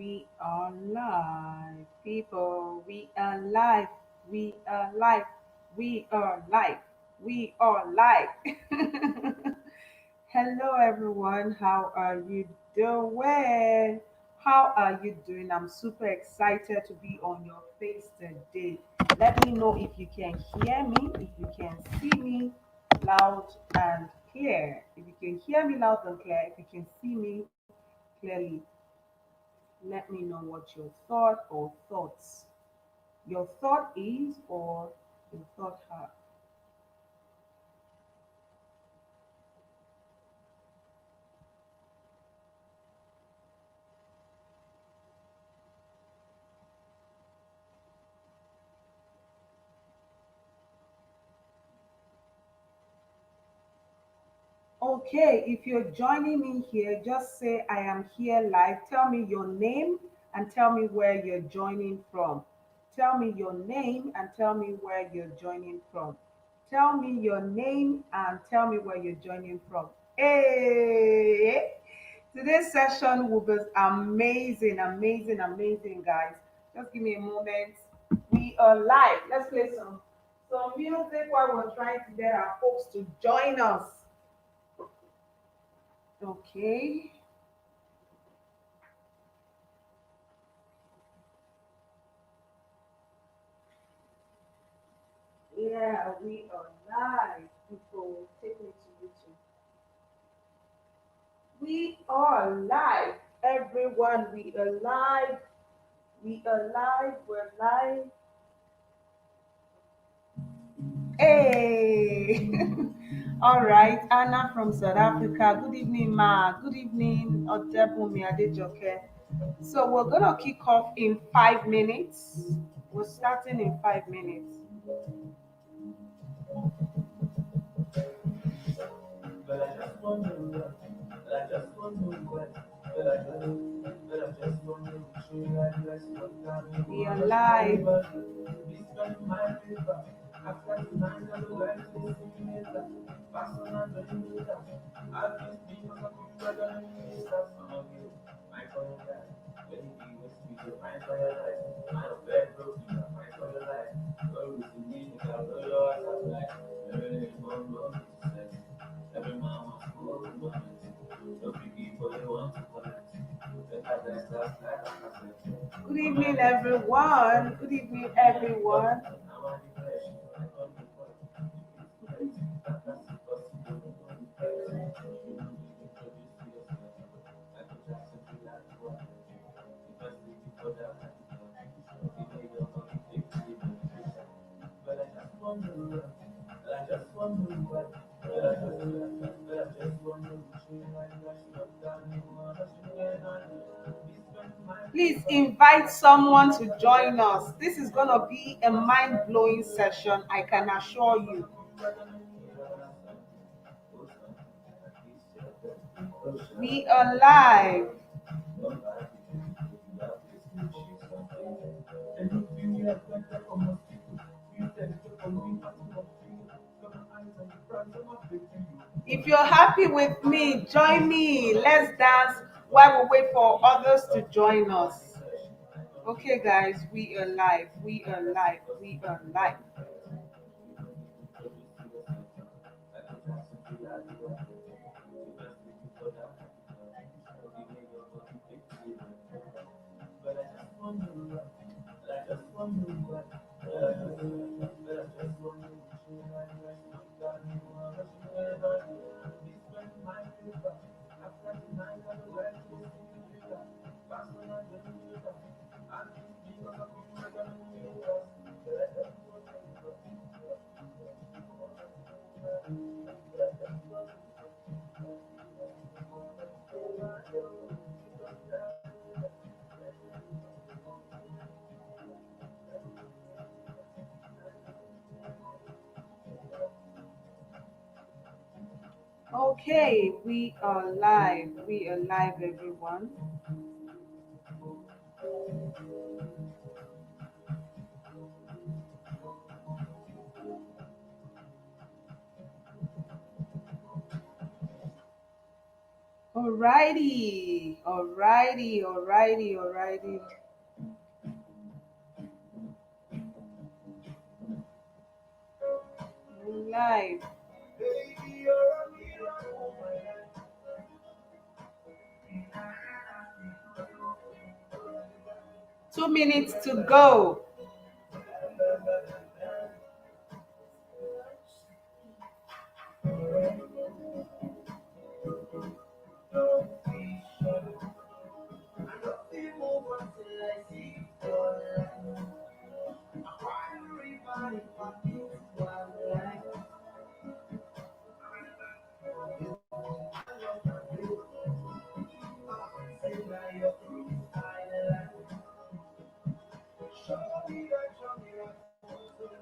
We are live, people. We are live. We are live. We are live. We are live. Hello, everyone. How are you doing? How are you doing? I'm super excited to be on your face today. Let me know if you can hear me, if you can see me loud and clear. If you can hear me loud and clear, if you can see me clearly, let me know what your thought or thoughts, your thought is or your thought are. Okay, if you're joining me here, just say I am here live. Tell me your name and tell me where you're joining from. Tell me your name and tell me where you're joining from. Tell me your name and tell me where you're joining from. Hey, today's session will be amazing, amazing, amazing, guys. Just give me a moment. We are live. Let's play some music while we're trying to get our folks to join us. Okay. Yeah, we are live. People, take me to YouTube. We are live. Everyone, we are live. We are live. We're live. Hey. All right. Anna from South Africa. Good evening, Ma. Good evening, Odebumi Adejoke. So we're gonna kick off in 5 minutes. We're starting in 5 minutes. We are live. Good evening, everyone. Good evening, everyone. Please invite someone to join us. This is going to be a mind blowing session, I can assure you. We are live. If you're happy with me, join me. Let's dance while we wait for others to join us. Okay, guys, we are live. We are live. We are live. Okay, we are live. We are live, everyone. Alrighty, alrighty, alrighty, alrighty. Live. 2 minutes to go.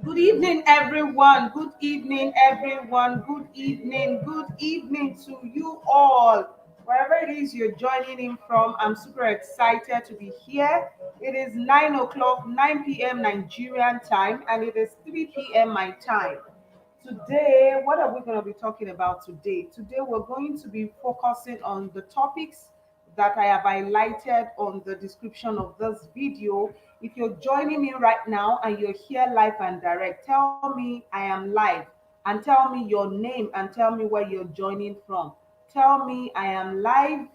Good evening, everyone. Good evening, everyone. Good evening. Good evening to you all. Wherever it is you're joining in from, I'm super excited to be here. It is 9 o'clock, 9 p.m. Nigerian time, and it is 3 p.m. my time. Today, what are we going to be talking about today? Today, we're going to be focusing on the topics that I have highlighted on the description of this video. If you're joining me right now and you're here live and direct, tell me I am live and tell me your name and tell me where you're joining from. Tell me I am live,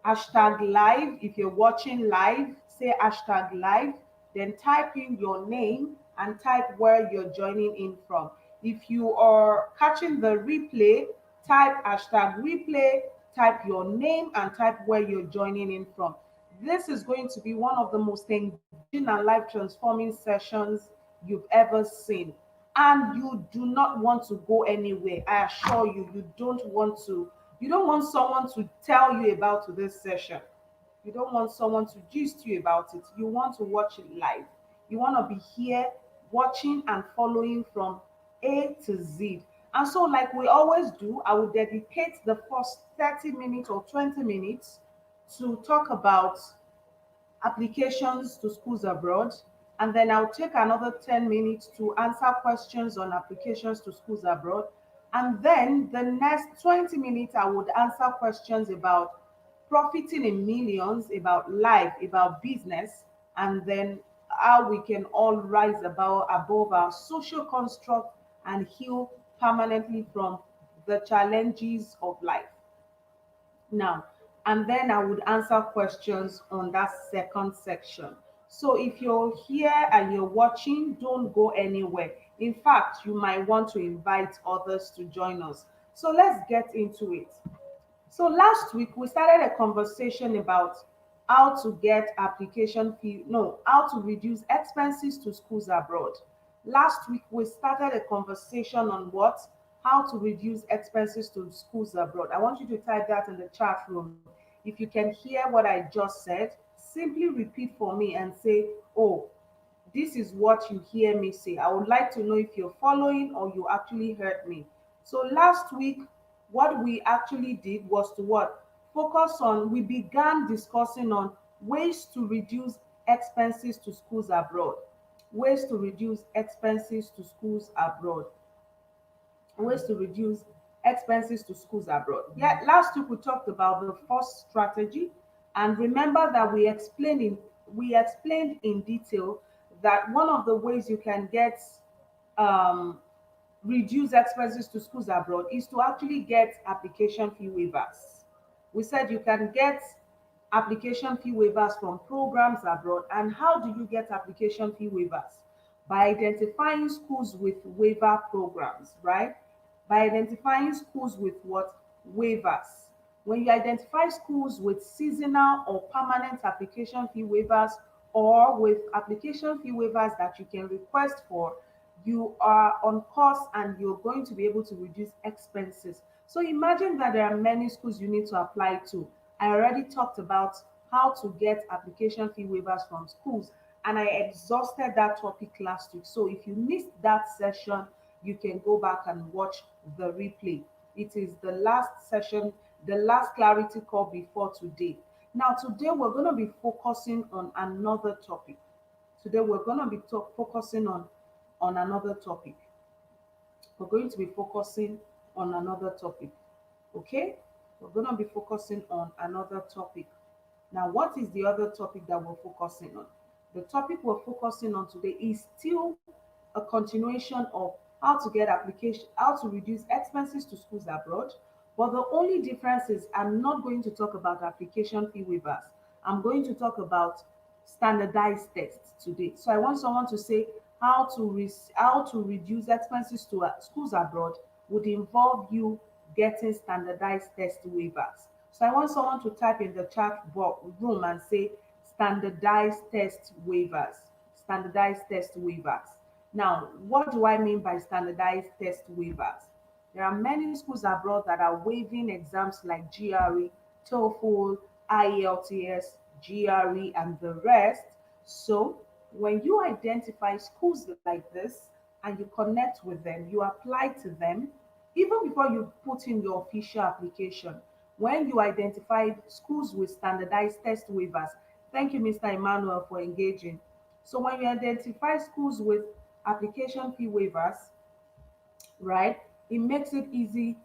hashtag live. If you're watching live, say hashtag live, then type in your name and type where you're joining in from. If you are catching the replay, type hashtag replay, type your name, and type where you're joining in from. This is going to be one of the most engaging and life transforming sessions you've ever seen. And you do not want to go anywhere. I assure you, you don't want to. You don't want someone to tell you about this session. You don't want someone to gist you about it. You want to watch it live. You want to be here watching and following from A to Z. And so, like we always do, I will dedicate the first 30 minutes or 20 minutes to talk about applications to schools abroad. And then I'll take another 10 minutes to answer questions on applications to schools abroad. And then the next 20 minutes, I would answer questions about profiting in millions, about life, about business, and then how we can all rise above our social construct and heal permanently from the challenges of life. Now, and then I would answer questions on that second section. So if you're here and you're watching, don't go anywhere. In fact, you might want to invite others to join us. So let's get into it. So last week we started a conversation about how to get application fee, no, how to reduce expenses to schools abroad. Last week we started a conversation on what? How to reduce expenses to schools abroad. I want you to type that in the chat room. If you can hear what I just said, simply repeat for me and say, oh, this is what you hear me say. I would like to know if you're following or you actually heard me. So last week, what we actually did was to what? Focus on, we began discussing on ways to reduce expenses to schools abroad. Ways to reduce expenses to schools abroad. Ways to reduce expenses to schools abroad. Yeah, last week we talked about the first strategy, and remember that we explained in detail that one of the ways you can get um, reduce expenses to schools abroad is to actually get application fee waivers. We said you can get application fee waivers from programs abroad. And how do you get application fee waivers? By identifying schools with waiver programs, right? By identifying schools with what? Waivers. When you identify schools with seasonal or permanent application fee waivers, or with application fee waivers that you can request for, you are on course and you're going to be able to reduce expenses. So imagine that there are many schools you need to apply to. I already talked about how to get application fee waivers from schools, and I exhausted that topic last week. So if you missed that session, you can go back and watch the replay. It is the last session, the last clarity call before today. Now, today we're going to be focusing on another topic. Today we're going to be focusing on another topic. We're going to be focusing on another topic. Okay? we're going to be focusing on another topic. Now, what is the other topic that we're focusing on? The topic we're focusing on today is still a continuation of how to get application, how to reduce expenses to schools abroad. But the only difference is I'm not going to talk about application fee waivers. I'm going to talk about standardized tests today. So I want someone to say how to reduce expenses to schools abroad would involve you getting standardized test waivers. So I want someone to type in the room and say standardized test waivers. Standardized test waivers. Now, what do I mean by standardized test waivers? There are many schools abroad that are waiving exams like GRE, TOEFL, IELTS, GRE, and the rest. So, when you identify schools like this and you connect with them, you apply to them, even before you put in your official application, when you identify schools with standardized test waivers, thank you, Mr. Emmanuel, for engaging. So when you identify schools with application fee waivers, right, it makes it easy.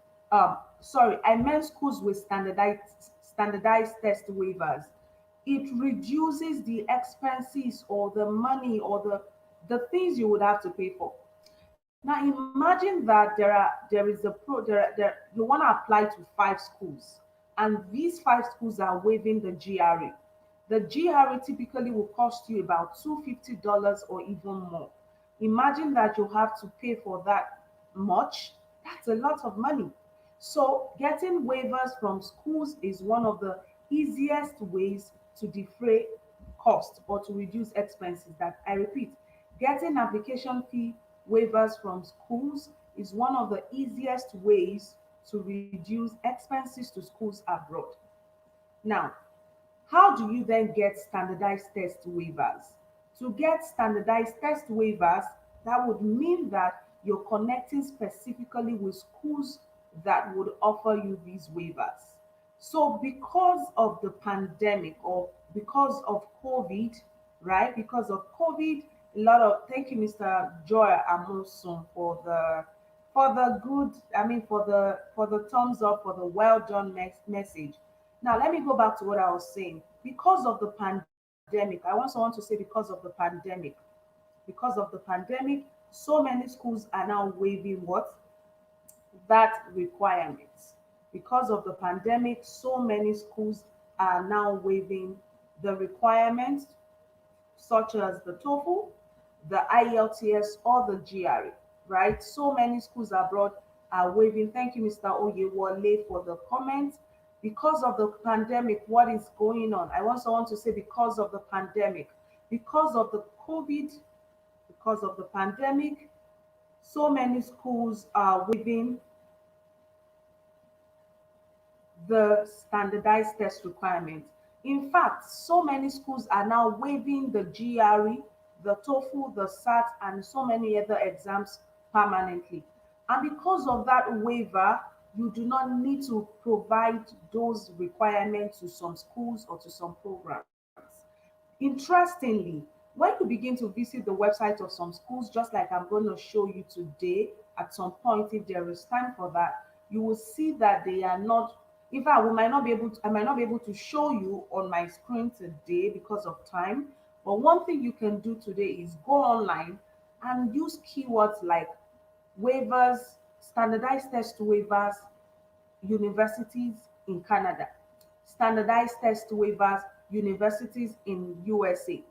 Sorry, I meant schools with standardized test waivers. It reduces the expenses or the money or the things you would have to pay for. Now imagine that there is a pro there you want to apply to five schools, and these five schools are waiving the GRE. The GRE typically will cost you about $250 or even more. Imagine that you have to pay for that much. That's a lot of money. So getting waivers from schools is one of the easiest ways to defray cost or to reduce expenses. That I repeat, getting application fee waivers from schools is one of the easiest ways to reduce expenses to schools abroad. Now, how do you then get standardized test waivers? To get standardized test waivers, that would mean that you're connecting specifically with schools that would offer you these waivers. So, because of the pandemic or because of COVID, right? Because of COVID, a lot of thank you, Mr. Joy Amonson, for the good, I mean for the thumbs up, for the well done message. Now, let me go back to what I was saying. Because of the pandemic, I want someone to say because of the pandemic. Because of the pandemic, so many schools are now waiving what? That requirement. Because of the pandemic, so many schools are now waiving the requirements such as the TOEFL, the IELTS, or the GRE, right? So many schools abroad are waiving. Thank you, Mr. Oyewole, for the comment. Because of the pandemic, what is going on? I want someone to say because of the pandemic, because of the COVID, because of the pandemic, so many schools are waiving the standardized test requirements. In fact, so many schools are now waiving the GRE, the TOEFL, the SAT, and so many other exams permanently. And because of that waiver, you do not need to provide those requirements to some schools or to some programs. Interestingly, when you begin to visit the website of some schools, just like I'm going to show you today, at some point, if there is time for that, you will see that they are not. In fact, I might not be able to show you on my screen today because of time. But one thing you can do today is go online and use keywords like waivers, standardized test waivers, universities in Canada, standardized test waivers, universities in USA.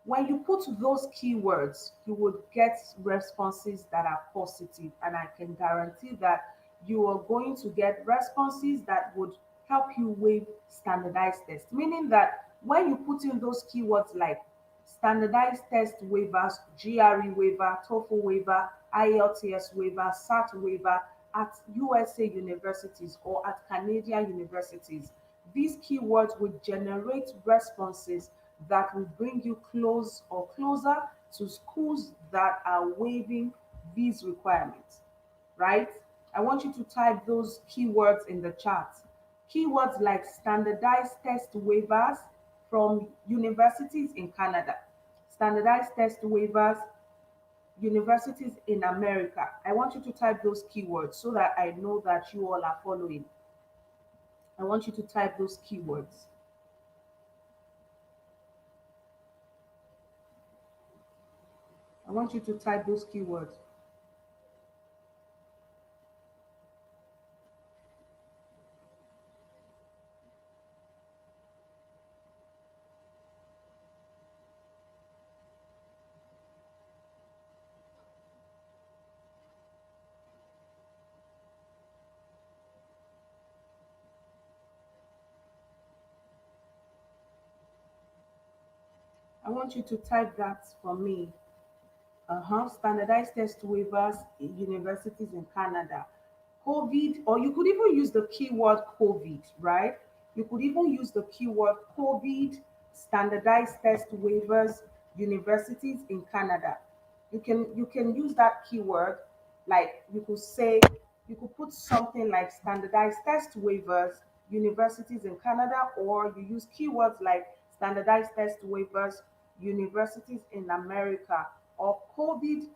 When you put those keywords, you would get responses that are positive, and I can guarantee that you are going to get responses that would help you with standardized tests. Meaning that when you put in those keywords like standardized test waivers, GRE waiver, TOEFL waiver, IELTS waiver, SAT waiver at USA universities or at Canadian universities. These keywords will generate responses that will bring you close or closer to schools that are waiving these requirements, right? I want you to type those keywords in the chat. Keywords like standardized test waivers from universities in Canada, standardized test waivers, universities in America. I want you to type those keywords so that I know that you all are following. I want you to type those keywords. I want you to type those keywords. I want you to type that for me. Standardized test waivers in universities in Canada. COVID, or you could even use the keyword COVID, right? You could even use the keyword COVID, standardized test waivers, universities in Canada. You can use that keyword, like you could say, you could put something like standardized test waivers, universities in Canada, or you use keywords like standardized test waivers, universities in America, or COVID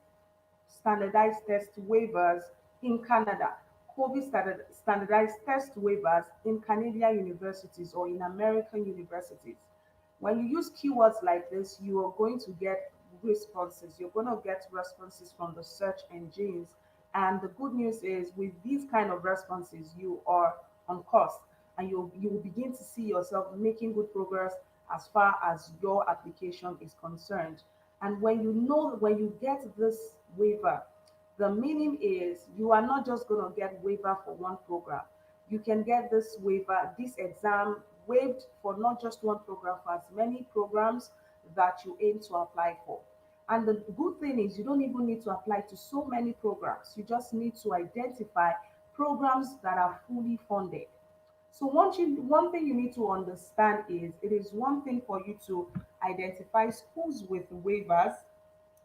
standardized test waivers in Canada, COVID standardized test waivers in Canadian universities or in American universities. When you use keywords like this, you are going to get responses. You're going to get responses from the search engines. And the good news is, with these kind of responses, you are on course, and you will begin to see yourself making good progress as far as your application is concerned. And when you get this waiver, the meaning is you are not just going to get waiver for one program. You can get this waiver, this exam waived for not just one program, for as many programs that you aim to apply for. And the good thing is, you don't even need to apply to so many programs. You just need to identify programs that are fully funded. So one thing you need to understand is, it is one thing for you to identify schools with waivers,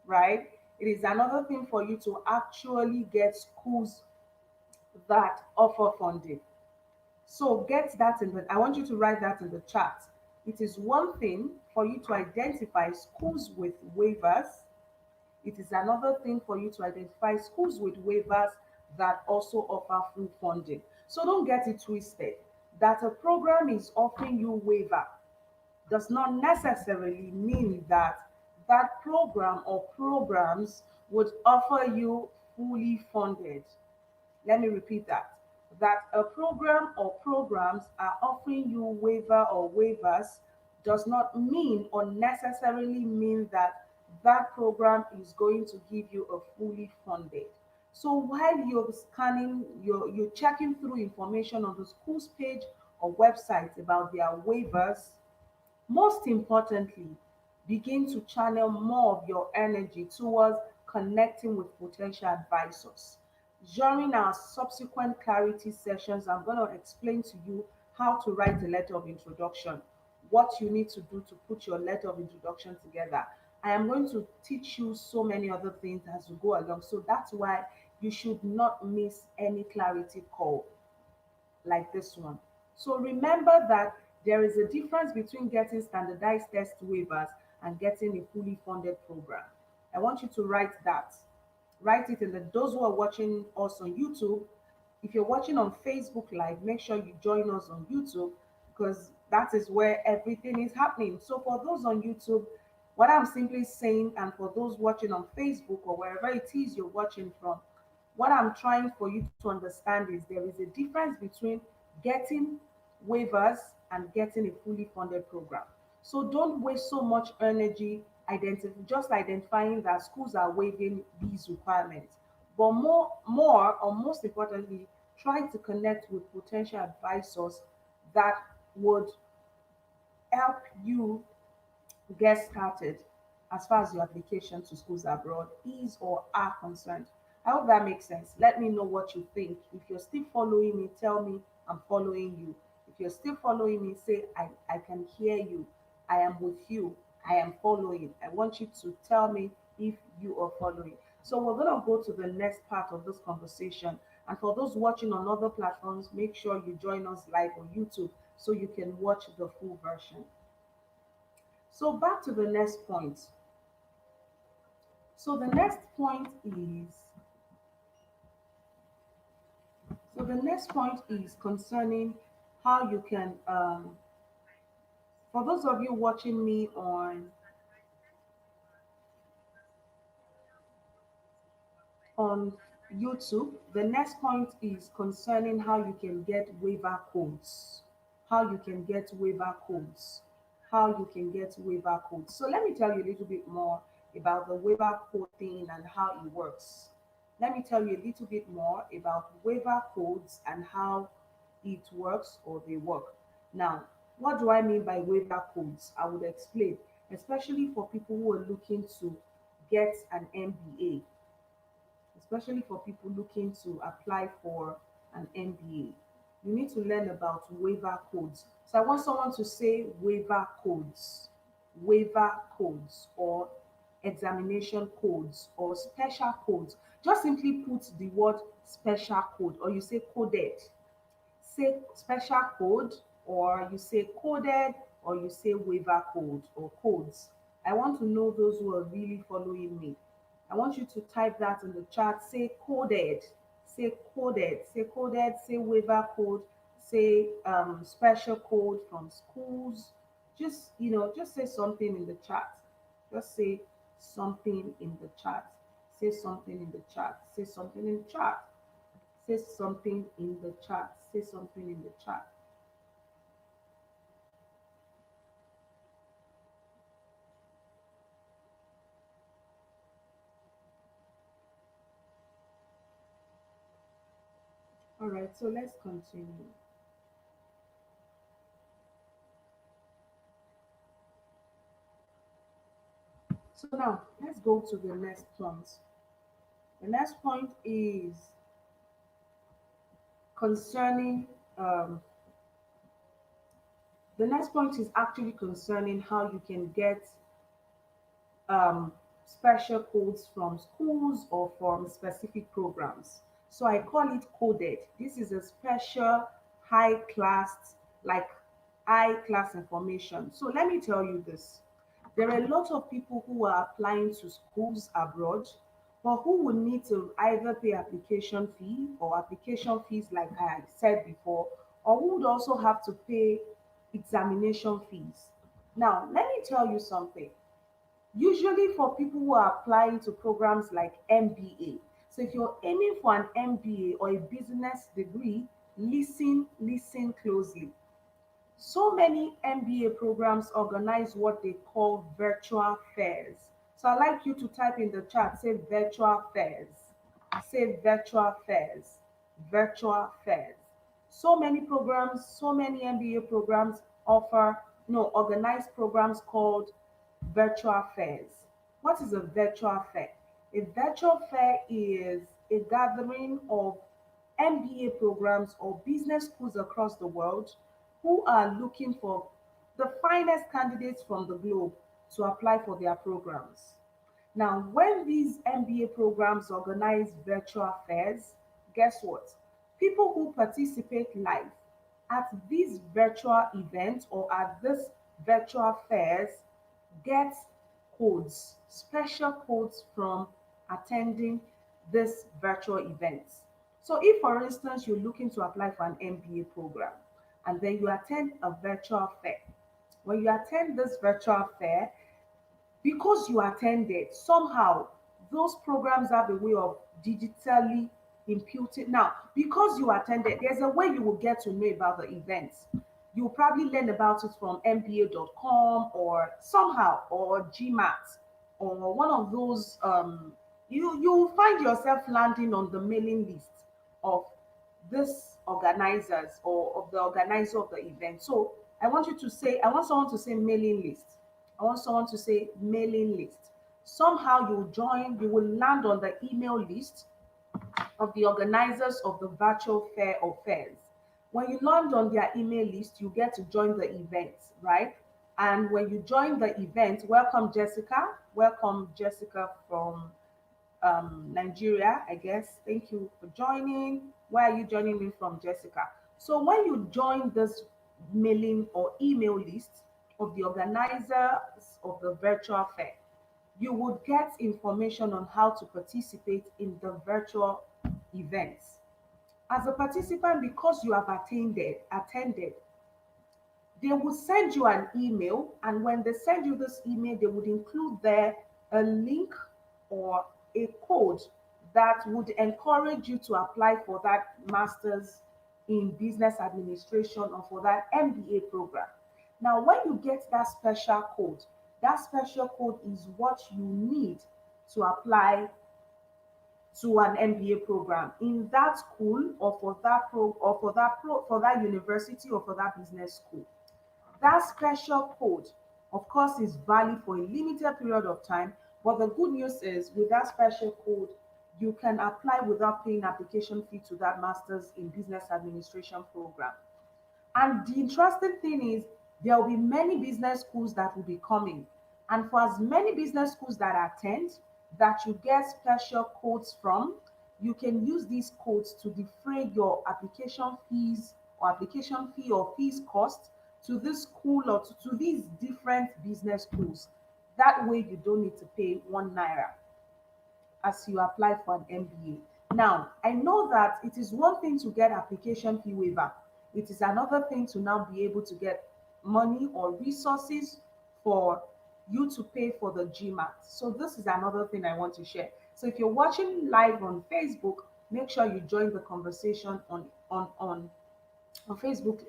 right? It is another thing for you to actually get schools that offer funding. So get that in the, I want you to write that in the chat. It is one thing for you to identify schools with waivers. It is another thing for you to identify schools with waivers that also offer full funding. So don't get it twisted. That a program is offering you waiver does not necessarily mean that that program or programs would offer you fully funded. Let me repeat that. That a program or programs are offering you waiver or waivers does not mean or necessarily mean that that program is going to give you a fully funded. So while you're scanning, you're checking through information on the school's page or website about their waivers, most importantly, begin to channel more of your energy towards connecting with potential advisors. During our subsequent clarity sessions, I'm going to explain to you how to write a letter of introduction, what you need to do to put your letter of introduction together. I am going to teach you so many other things as we go along. So that's why you should not miss any clarity call like this one. So remember that there is a difference between getting standardized test waivers and getting a fully funded program. I want you to write that. Write it in the, those who are watching us on YouTube. If you're watching on Facebook Live, make sure you join us on YouTube, because that is where everything is happening. So for those on YouTube, what I'm simply saying, and for those watching on Facebook or wherever it is you're watching from, what I'm trying for you to understand is there is a difference between getting waivers and getting a fully funded program. So don't waste so much energy just identifying that schools are waiving these requirements. But or most importantly, try to connect with potential advisors that would help you get started as far as your application to schools abroad is or are concerned. I hope that makes sense. Let me know what you think. If you're still following me, tell me I'm following you. If you're still following me, say I can hear you. I am with you. I am following. I want you to tell me if you are following. So we're going to go to the next part of this conversation. And for those watching on other platforms, make sure you join us live on YouTube so you can watch the full version. So back to the next point. So the next point is so the next point is concerning how you can, for those of you watching me on YouTube, the next point is concerning how you can get waiver codes. How you can get waiver codes. How you can get waiver codes. So let me tell you a little bit more about the waiver code thing and how it works. Let me tell you a little bit more about waiver codes and how it works or they work. Now, what do I mean by waiver codes? I would explain, especially for people who are looking to get an MBA, especially for people looking to apply for an MBA. You need to learn about waiver codes. So I want someone to say waiver codes, or examination codes, or special codes. Just simply put the word special code, or you say coded. Say special code, or you say coded, or you say waiver code or codes. I want to know those who are really following me. I want you to type that in the chat. Say coded, say coded, say coded, say waiver code, say special code from schools. Just, just say something in the chat. Just say something in the chat. Say something in the chat. Say something in the chat. Say something in the chat. Say something in the chat. All right, so let's continue. So now let's go to the next point. The next point is concerning, um, the next point is actually concerning how you can get special codes from schools or from specific programs. So I call it coded. This is a special high class, like high class information. So let me tell you this. There are a lot of people who are applying to schools abroad, but who will need to either pay application fee or application fees, like I said before, or who would also have to pay examination fees. Now, let me tell you something. Usually for people who are applying to programs like MBA. So if you're aiming for an MBA or a business degree, listen closely. So many MBA programs organize what they call virtual fairs. So I'd like you to type in the chat, say virtual fairs. Say virtual fairs. Virtual fairs. So many programs, so many MBA programs offer, no, organize programs called virtual fairs. What is a virtual fair? A virtual fair is a gathering of MBA programs or business schools across the world who are looking for the finest candidates from the globe to apply for their programs. Now, when these MBA programs organize virtual fairs, guess what? People who participate live at these virtual events or at these virtual fairs get codes, special codes from attending this virtual events. So if, for instance, you're looking to apply for an MBA program and then you attend a virtual fair, when you attend this virtual fair, because you attended, somehow those programs have a way of digitally imputing. Now, because you attended, there's a way you will get to know about the events. You'll probably learn about it from mba.com or somehow, or GMAT, or one of those. You will find yourself landing on the mailing list of this organizers or of the organizer of the event. So I want someone to say mailing list. I want someone to say mailing list. Somehow you will land on the email list of the organizers of the virtual fair or fairs. When you land on their email list, you get to join the event, right? And when you join the event, welcome Jessica. Welcome Jessica from Nigeria, I guess. Thank you for joining. Where are you joining me from, Jessica? So when you join this mailing or email list of the organizers of the virtual fair, you would get information on how to participate in the virtual events. As a participant, because you have attended, they will send you an email, and when they send you this email, they would include there a link or a code that would encourage you to apply for that master's in business administration or for that MBA program. Now, when you get that special code is what you need to apply to an MBA program in that school or for that for that university or for that business school. That special code, of course, is valid for a limited period of time. But the good news is, with that special code, you can apply without paying application fee to that Masters in Business Administration program. And the interesting thing is, there will be many business schools that will be coming. And for as many business schools that attend, that you get special codes from, you can use these codes to defray your application fees or application fee or fees cost to this school or to these different business schools. That way, you don't need to pay 1 naira as you apply for an MBA. Now, I know that it is one thing to get application fee waiver. It is another thing to now be able to get money or resources for you to pay for the GMAT. So this is another thing I want to share. So if you're watching live on Facebook, make sure you join the conversation on Facebook,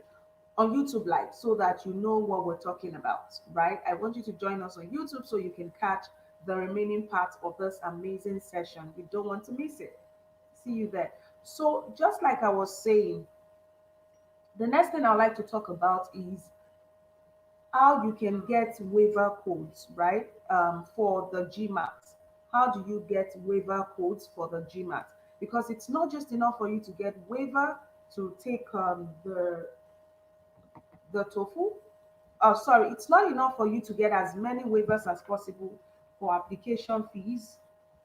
on YouTube Live, so that you know what we're talking about, right? I want you to join us on YouTube so you can catch the remaining part of this amazing session. You don't want to miss it. See you there. So, just like I was saying, the next thing I'd like to talk about is how you can get waiver codes, right? For the GMAT. How do you get waiver codes for the GMAT? Because it's not just enough for you to get waiver to take the TOEFL. Oh, sorry, it's not enough for you to get as many waivers as possible for application fees,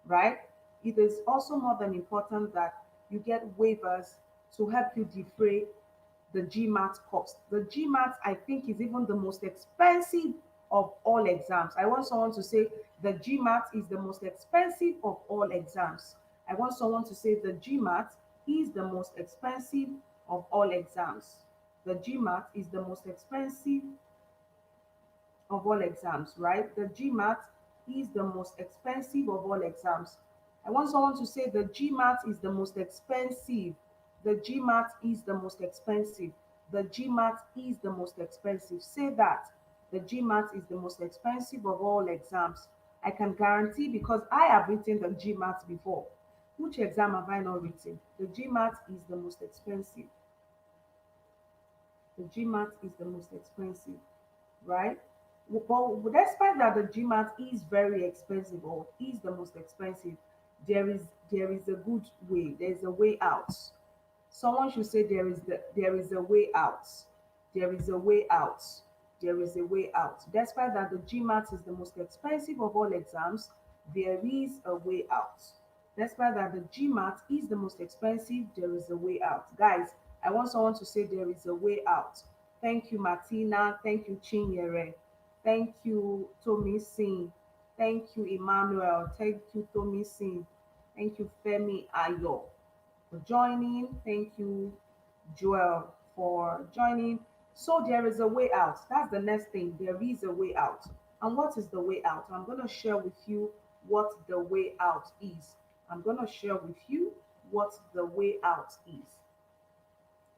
right? It is also more than important that you get waivers to help you defray the GMAT cost. The GMAT, I think, is even the most expensive of all exams. I want someone to say the GMAT is the most expensive of all exams. I want someone to say the GMAT is the most expensive of all exams. The GMAT is the most expensive of all exams, right? The GMAT is the most expensive of all exams. I want someone to say the GMAT is the most expensive. The GMAT is the most expensive. The GMAT is the most expensive. Say that. The GMAT is the most expensive of all exams. I can guarantee, because I have written the GMAT before. Which exam have I not written? The GMAT is the most expensive. The GMAT is the most expensive, right? But despite that the GMAT is very expensive or is the most expensive, there is a good way. There's a way out. Someone should say there is a way out. There is a way out. There is a way out. Despite that the GMAT is the most expensive of all exams, there is a way out. Despite that the GMAT is the most expensive, there is a way out. Guys, I want someone to say there is a way out. Thank you, Martina. Thank you, Chinyere. Thank you, Tommy Singh. Thank you, Emmanuel. Thank you, Tommy Singh. Thank you, Femi Ayo, for joining. Thank you, Joel, for joining. So there is a way out. That's the next thing. There is a way out. And what is the way out? I'm going to share with you what the way out is. I'm going to share with you what the way out is.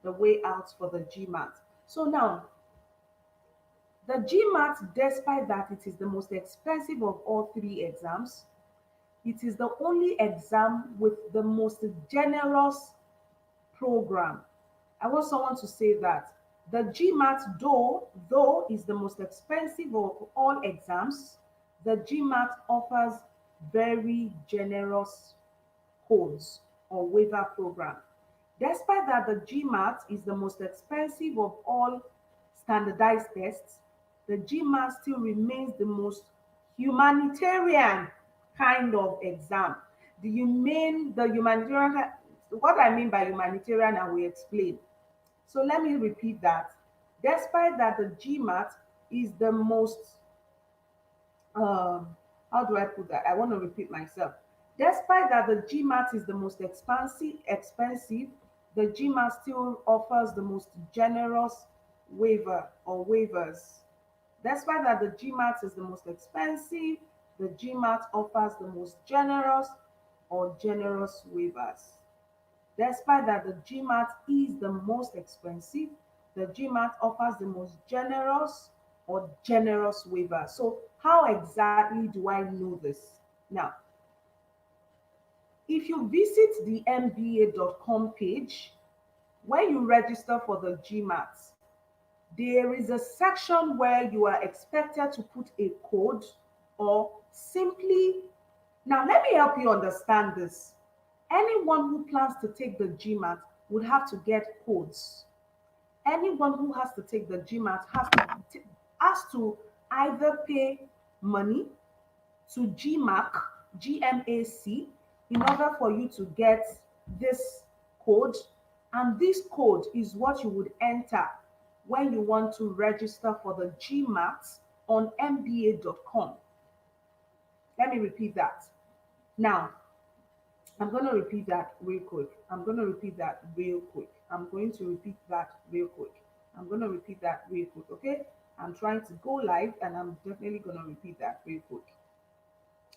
The way out for the GMAT. So now, the GMAT, despite that it is the most expensive of all three exams, it is the only exam with the most generous program. I want someone to say that. The GMAT, though is the most expensive of all exams, the GMAT offers very generous codes or waiver program. Despite that the GMAT is the most expensive of all standardized tests, the GMAT still remains the most humanitarian kind of exam. The humanitarian, what I mean by humanitarian, I will explain. So let me repeat that. Despite that the GMAT is the most, how do I put that? I want to repeat myself. Despite that the GMAT is the most expensive, the GMAT still offers the most generous waiver or waivers. Despite that the GMAT is the most expensive, the GMAT offers the most generous or generous waivers. Despite that the GMAT is the most expensive, the GMAT offers the most generous or generous waivers. So how exactly do I know this? Now, if you visit the MBA.com page, when you register for the GMAT, there is a section where you are expected to put a code or simply, now let me help you understand this. Anyone who plans to take the GMAT would have to get codes. Anyone who has to take the GMAT has to either pay money to GMAC, in order for you to get this code. And this code is what you would enter when you want to register for the GMAT on MBA.com. Let me repeat that. Now, I'm going to repeat that real quick. I'm going to repeat that real quick. I'm going to repeat that real quick. I'm going to repeat that real quick, okay? I'm trying to go live and I'm definitely going to repeat that real quick.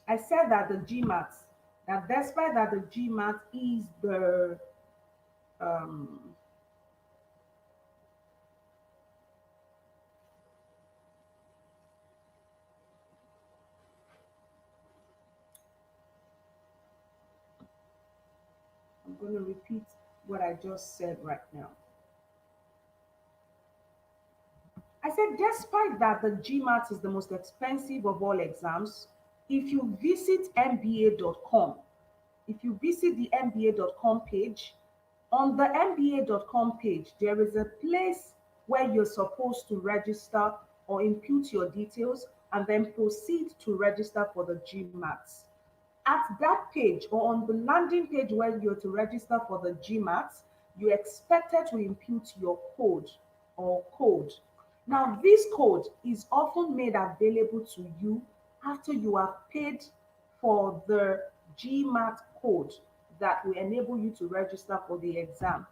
I said that the GMAT, that despite that the GMAT is the um, I'm going to repeat what I just said right now. I said, despite that the GMAT is the most expensive of all exams, if you visit MBA.com, if you visit the MBA.com page, on the MBA.com page, there is a place where you're supposed to register or input your details and then proceed to register for the GMAT. At that page or on the landing page where you're to register for the GMAT, you're expected to input your code or code. Now, this code is often made available to you after you have paid for the GMAT code that will enable you to register for the exam.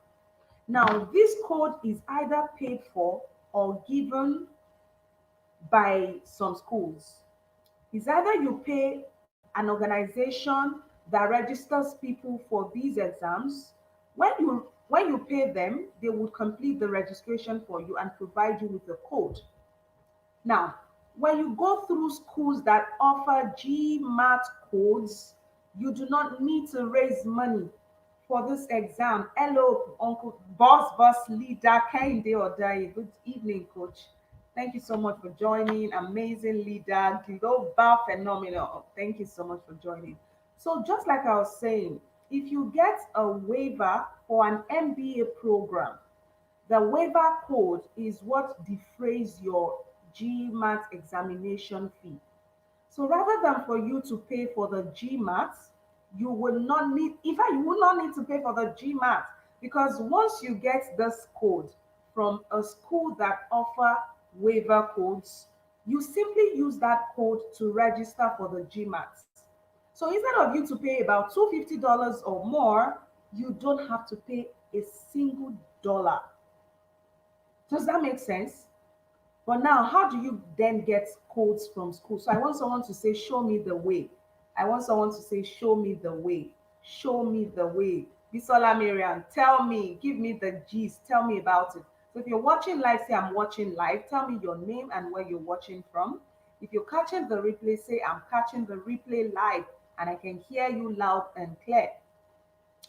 Now, this code is either paid for or given by some schools. It's either you pay an organization that registers people for these exams. When you pay them, they will complete the registration for you and provide you with the code. Now, when you go through schools that offer GMAT codes, you do not need to raise money for this exam. Hello, Uncle Boss Leader Kende Odaye. Good evening, Coach. Thank you so much for joining. Amazing leader, global phenomenal. Thank you so much for joining. So, just like I was saying, if you get a waiver for an MBA program, the waiver code is what defrays your GMAT examination fee. So rather than for you to pay for the GMAT, you will not need, in fact, you will not need to pay for the GMAT, because once you get this code from a school that offer waiver codes, you simply use that code to register for the GMAT. So instead of you to pay about $250 or more, you don't have to pay a single dollar. Does that make sense? But now, how do you then get codes from school? So I want someone to say, show me the way. I want someone to say, show me the way. Show me the way. Bisola-Mariam, tell me, give me the gist, tell me about it. So if you're watching live, say I'm watching live. Tell me your name and where you're watching from. If you're catching the replay, say I'm catching the replay live and I can hear you loud and clear.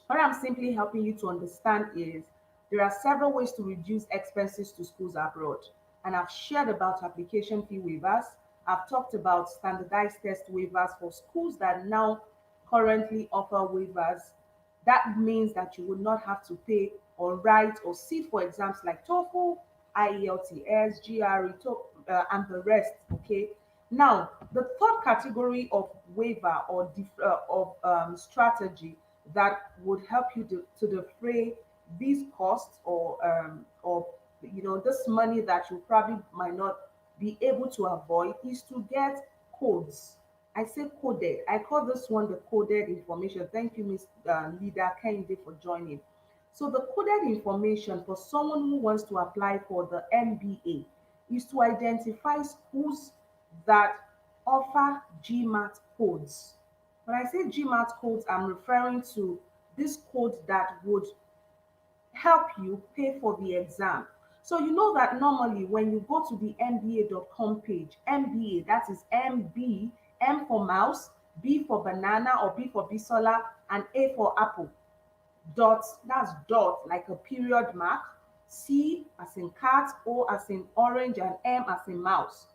What I'm simply helping you to understand is there are several ways to reduce expenses to schools abroad. And I've shared about application fee waivers. I've talked about standardized test waivers for schools that now currently offer waivers. That means that you will not have to pay or write or sit for exams like TOEFL, IELTS, GRE, and the rest. Okay. Now, the third category of waiver or strategy that would help you to defray these costs or this money that you probably might not be able to avoid is to get codes. I say coded. I call this one the coded information. Thank you, Miss Leader Kende, for joining. So the coded information for someone who wants to apply for the MBA is to identify schools that offer GMAT codes. When I say GMAT codes, I'm referring to this code that would help you pay for the exam. So you know that normally when you go to the MBA.com page, MBA, that is MB, M for mouse, B for banana or B for Bisola, and A for apple. Dot, that's dot, like a period mark, C as in cat, O as in orange, and M as in mouse.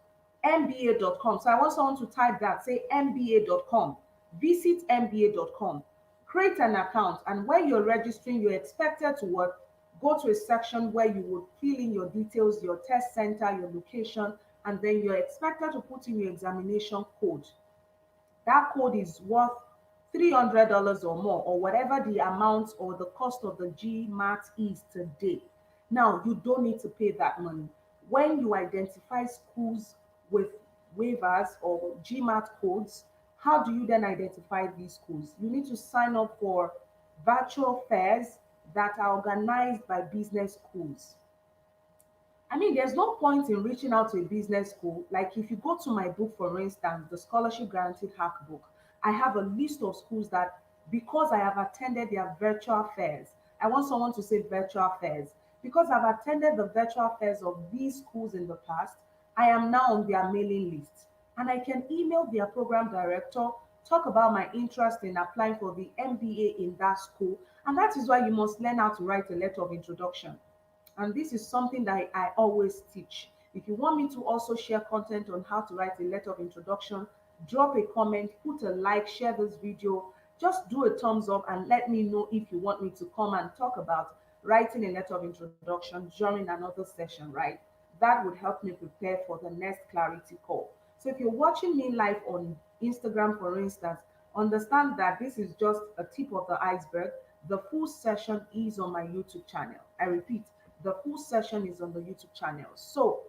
MBA.com. So I want someone to type that, say MBA.com. Visit MBA.com. Create an account, and when you're registering, you're expected to what? Go to a section where you would fill in your details, your test center, your location, and then you're expected to put in your examination code. That code is worth $300 or more, or whatever the amount or the cost of the GMAT is today. Now, you don't need to pay that money. When you identify schools with waivers or GMAT codes, how do you then identify these schools? You need to sign up for virtual fairs that are organized by business schools. I mean, there's no point in reaching out to a business school. Like if you go to my book, for instance, the Scholarship Guaranteed Hack book, I have a list of schools that, because I have attended their virtual fairs, I want someone to say virtual fairs. Because I've attended the virtual fairs of these schools in the past, I am now on their mailing list. And I can email their program director, talk about my interest in applying for the MBA in that school. And that is why you must learn how to write a letter of introduction. And this is something that I always teach. If you want me to also share content on how to write a letter of introduction, drop a comment, put a like, share this video, just do a thumbs up and let me know if you want me to come and talk about writing a letter of introduction during another session, right? That would help me prepare for the next clarity call. So if you're watching me live on Instagram, for instance, understand that this is just a tip of the iceberg. The full session is on my YouTube channel. I repeat, the full session is on the YouTube channel. So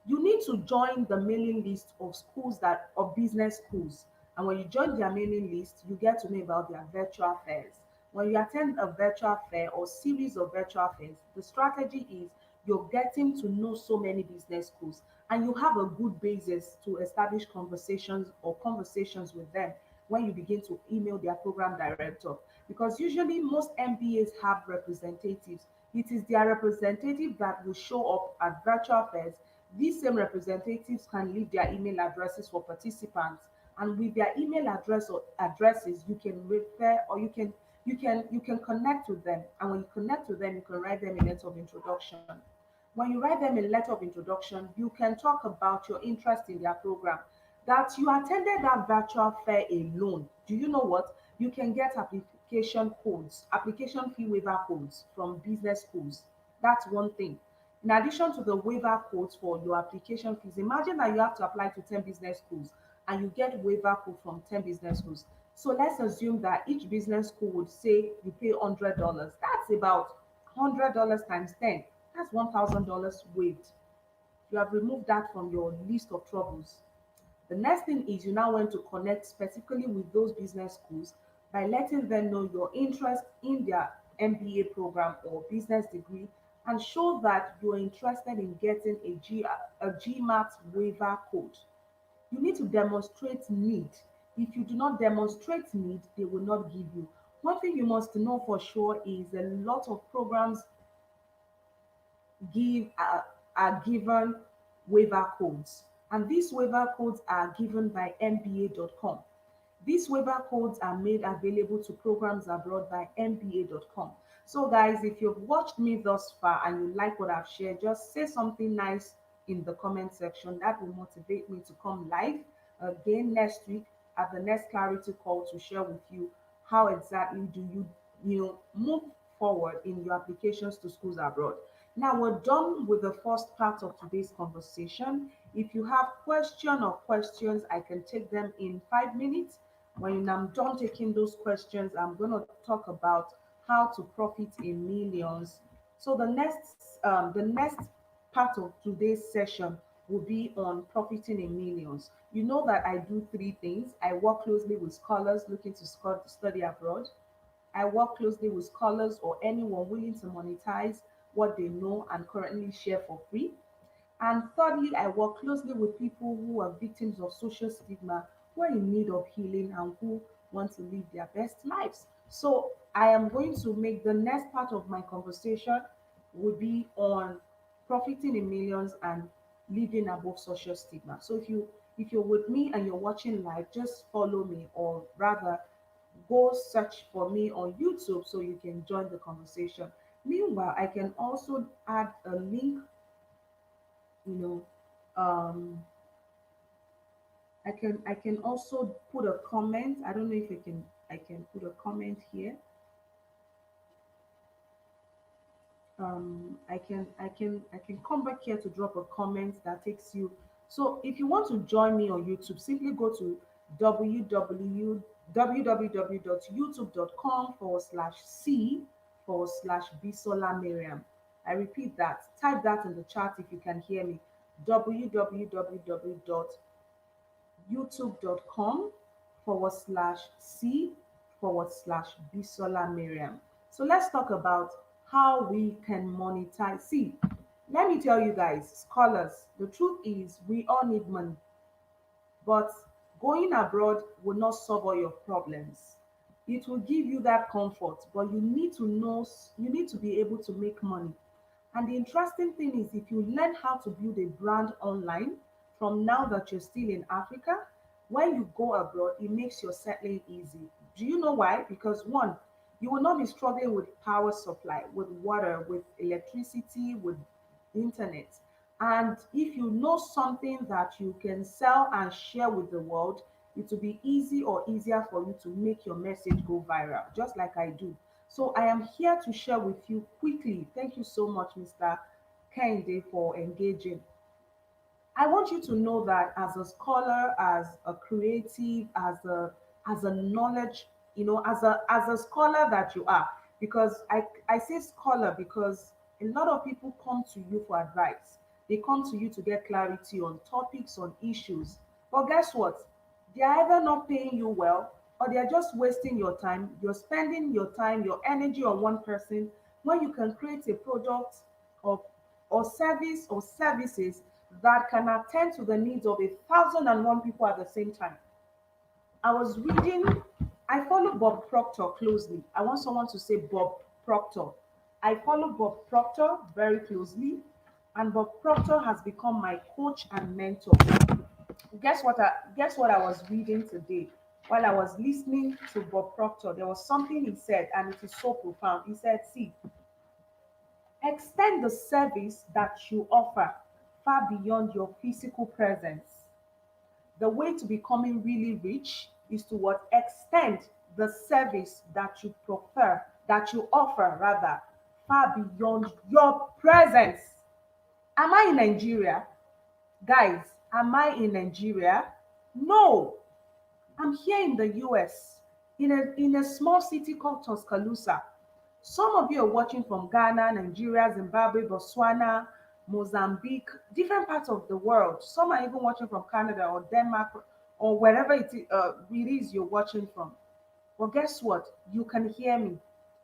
you need to join the mailing list of schools that of business schools. And when you join their mailing list, you get to know about their virtual fairs. When you attend a virtual fair or series of virtual fairs, the strategy is you're getting to know so many business schools and you have a good basis to establish conversations with them when you begin to email their program director. Because usually most MBAs have representatives. It is their representative that will show up at virtual fairs. These same representatives can leave their email addresses for participants, and with their email address or addresses, you can refer or you can connect with them. And when you connect with them, you can write them a letter of introduction. When you write them a letter of introduction, you can talk about your interest in their program, that you attended that virtual fair alone. Do you know what? You can get application codes, application fee waiver codes from business schools. That's one thing. In addition to the waiver codes for your application fees, imagine that you have to apply to 10 business schools and you get waiver code from 10 business schools. So let's assume that each business school would say you pay $100. That's about $100 times 10. That's $1,000 waived. You have removed that from your list of troubles. The next thing is you now want to connect specifically with those business schools by letting them know your interest in their MBA program or business degree and show that you're interested in getting a GMAT waiver code. You need to demonstrate need. If you do not demonstrate need, they will not give you. One thing you must know for sure is a lot of programs give are given waiver codes, and these waiver codes are given by MBA.com. These waiver codes are made available to programs abroad by MBA.com. So, guys, if you've watched me thus far and you like what I've shared, just say something nice in the comment section. That will motivate me to come live again next week at the next clarity call to share with you how exactly do you move forward in your applications to schools abroad. Now we're done with the first part of today's conversation. If you have questions, I can take them in 5 minutes. When I'm done taking those questions, I'm going to talk about how to profit in millions. So the next part of today's session will be on profiting in millions. You know that I do three things. I work closely with scholars looking to study abroad. I work closely with scholars or anyone willing to monetize what they know and currently share for free. And thirdly, I work closely with people who are victims of social stigma, who are in need of healing and who want to live their best lives. So I am going to make the next part of my conversation will be on profiting in millions and living above social stigma. So if you're with me and you're watching live, just follow me, or rather go search for me on YouTube so you can join the conversation. Meanwhile, I can also add a link, you know, um I can also put a comment. I don't know if I can put a comment here. I can come back here to drop a comment that takes you. So if you want to join me on YouTube, simply go to www.youtube.com/c /Bisola-Mariam. I repeat that. Type that in the chat if you can hear me. www.youtube.com /c Bisola-Mariam. So let's talk about how we can monetize. See, let me tell you guys, scholars, the truth is we all need money, but going abroad will not solve all your problems. It will give you that comfort, but you need to be able to make money. And the interesting thing is, if you learn how to build a brand online from now that you're still in Africa, when you go abroad, it makes your settling easy. Do you know why? Because one, you will not be struggling with power supply, with water, with electricity, with internet. And if you know something that you can sell and share with the world, it will be easy or easier for you to make your message go viral, just like I do. So I am here to share with you quickly. Thank you so much, Mr. Kende, for engaging. I want you to know that as a scholar, as a creative, as a knowledge, as a scholar that you are, because I say scholar because a lot of people come to you for advice. They come to you to get clarity on topics, on issues. But guess what? They're either not paying you well, or they're just wasting your time. You're spending your time, your energy on one person when you can create a product of or service or services that can attend to the needs of 1,001 people at the same time. I was reading, I follow Bob Proctor closely. I want someone to say Bob Proctor. I follow Bob Proctor very closely, and Bob Proctor has become my coach and mentor. Guess what I was reading today while I was listening to Bob Proctor. There was something he said, and it is so profound. He said, "See, extend the service that you offer far beyond your physical presence. The way to becoming really rich is to what extend the service that you prefer, that you offer rather, far beyond your presence." Am I in Nigeria? Guys, am I in Nigeria? No, I'm here in the US, in a small city called Tuscaloosa. Some of you are watching from Ghana, Nigeria, Zimbabwe, Botswana, Mozambique, different parts of the world. Some are even watching from Canada or Denmark or wherever it is you're watching from. But guess what? You can hear me.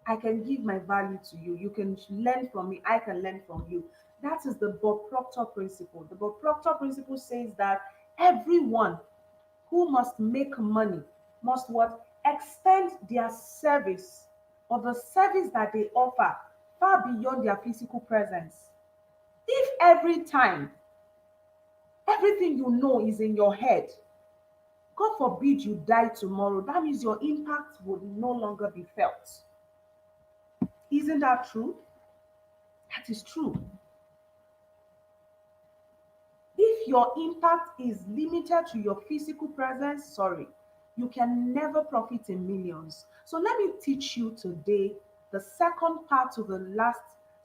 I can give my value to you. You can learn from me. I can learn from you. That is the Bob Proctor principle. The Bob Proctor principle says that everyone who must make money must what? Extend their service or the service that they offer far beyond their physical presence. If every time everything you know is in your head, God forbid you die tomorrow, that means your impact would no longer be felt. Isn't that true? That is true. If your impact is limited to your physical presence, sorry, you can never profit in millions. So let me teach you today the second part to the last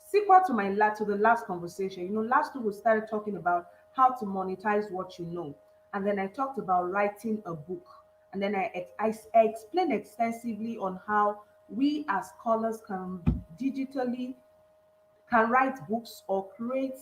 sequel to the last conversation. Last week we started talking about how to monetize what you know, and then I talked about writing a book, and then I explained extensively on how we as scholars digitally can write books or create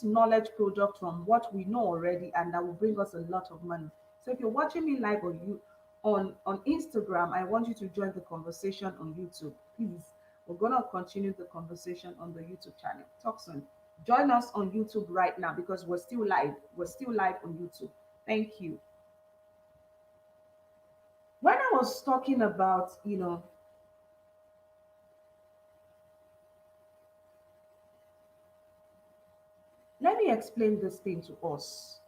knowledge product from what we know already, and that will bring us a lot of money. So if you're watching me live on on Instagram, I want you to join the conversation on YouTube. Please, we're gonna continue the conversation on the YouTube channel. Talk soon. Join us on YouTube right now because we're still live. We're still live on YouTube. Thank you. When I was talking about, let me explain this thing to us.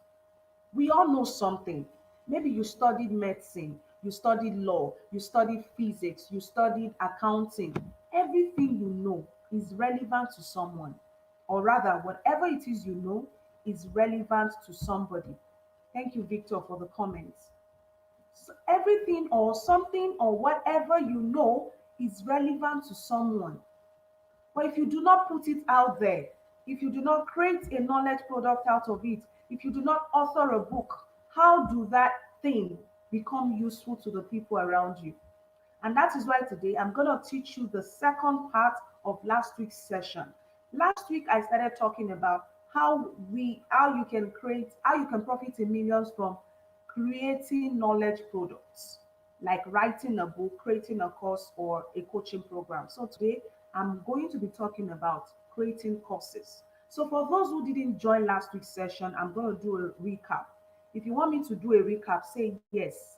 We all know something. Maybe you studied medicine, you studied law, you studied physics, you studied accounting. Everything you know is relevant to someone, or rather, whatever it is you know is relevant to somebody. Thank you, Victor, for the comments. So everything or something or whatever you know is relevant to someone. But if you do not put it out there, if you do not create a knowledge product out of it, if you do not author a book, how do that thing become useful to the people around you? And that is why today I'm going to teach you the second part of last week's session. Last week I started talking about how you can create, how you can profit in millions from creating knowledge products, like writing a book, creating a course, or a coaching program. So today I'm going to be talking about creating courses. So for those who didn't join last week's session, I'm going to do a recap. If you want me to do a recap, say yes.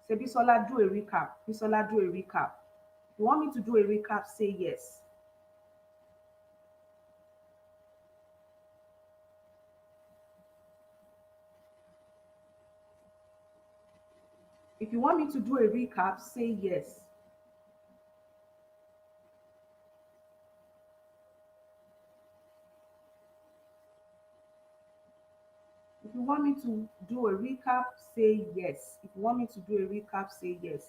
Say, Bisola, do a recap. Bisola, do a recap. If you want me to do a recap, say yes. If you want me to do a recap, say yes. If you want me to do a recap, say yes. If you want me to do a recap, say yes.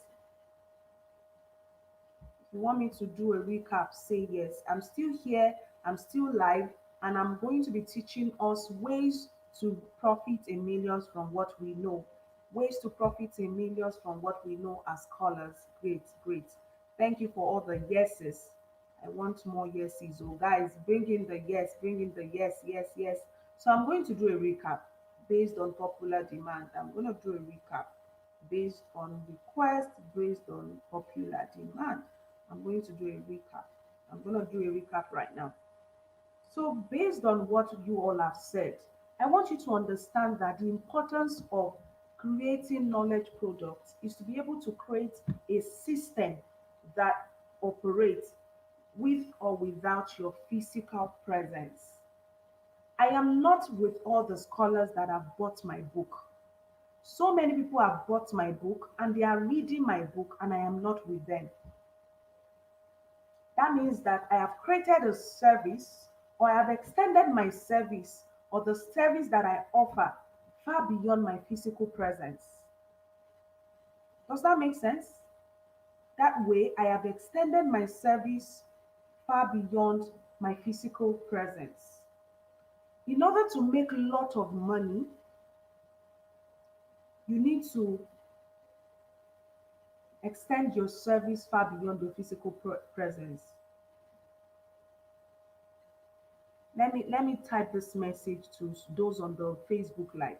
If you want me to do a recap, say yes. I'm still here, I'm still live, and I'm going to be teaching us ways to profit in millions from what we know. Ways to profit in millions from what we know as scholars. Great, great. Thank you for all the yeses. I want more yeses. Oh, guys, bring in the yes, bring in the yes, yes, yes. So I'm going to do a recap based on popular demand. I'm going to do a recap based on request, based on popular demand. I'm going to do a recap. I'm going to do a recap right now. So, based on what you all have said, I want you to understand that the importance of creating knowledge products is to be able to create a system that operates with or without your physical presence. I am not with all the scholars that have bought my book. So many people have bought my book and they are reading my book, and I am not with them. That means that I have created a service, or I have extended my service or the service that I offer far beyond my physical presence. Does that make sense? That way, I have extended my service far beyond my physical presence. In order to make a lot of money, you need to extend your service far beyond your physical presence. Let me type this message to those on the Facebook Live.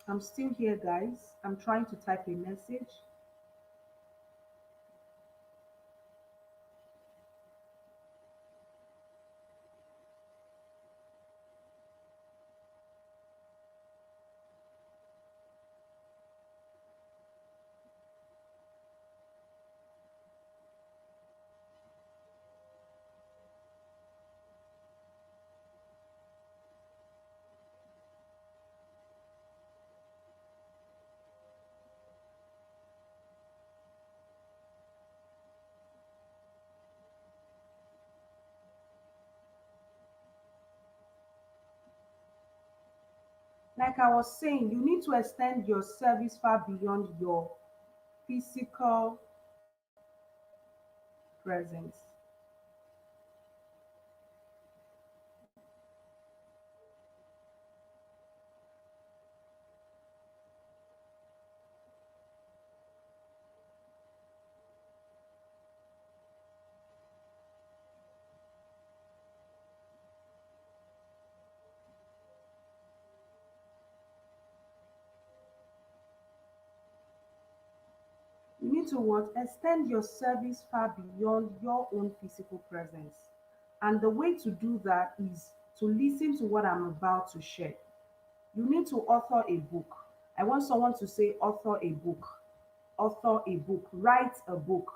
I'm still here, guys. I'm trying to type a message. Like I was saying, you need to extend your service far beyond your physical presence. need to what? Extend your service far beyond your own physical presence. And the way to do that is to listen to what I'm about to share. You need to author a book. I want someone to say, author a book, author a book, write a book,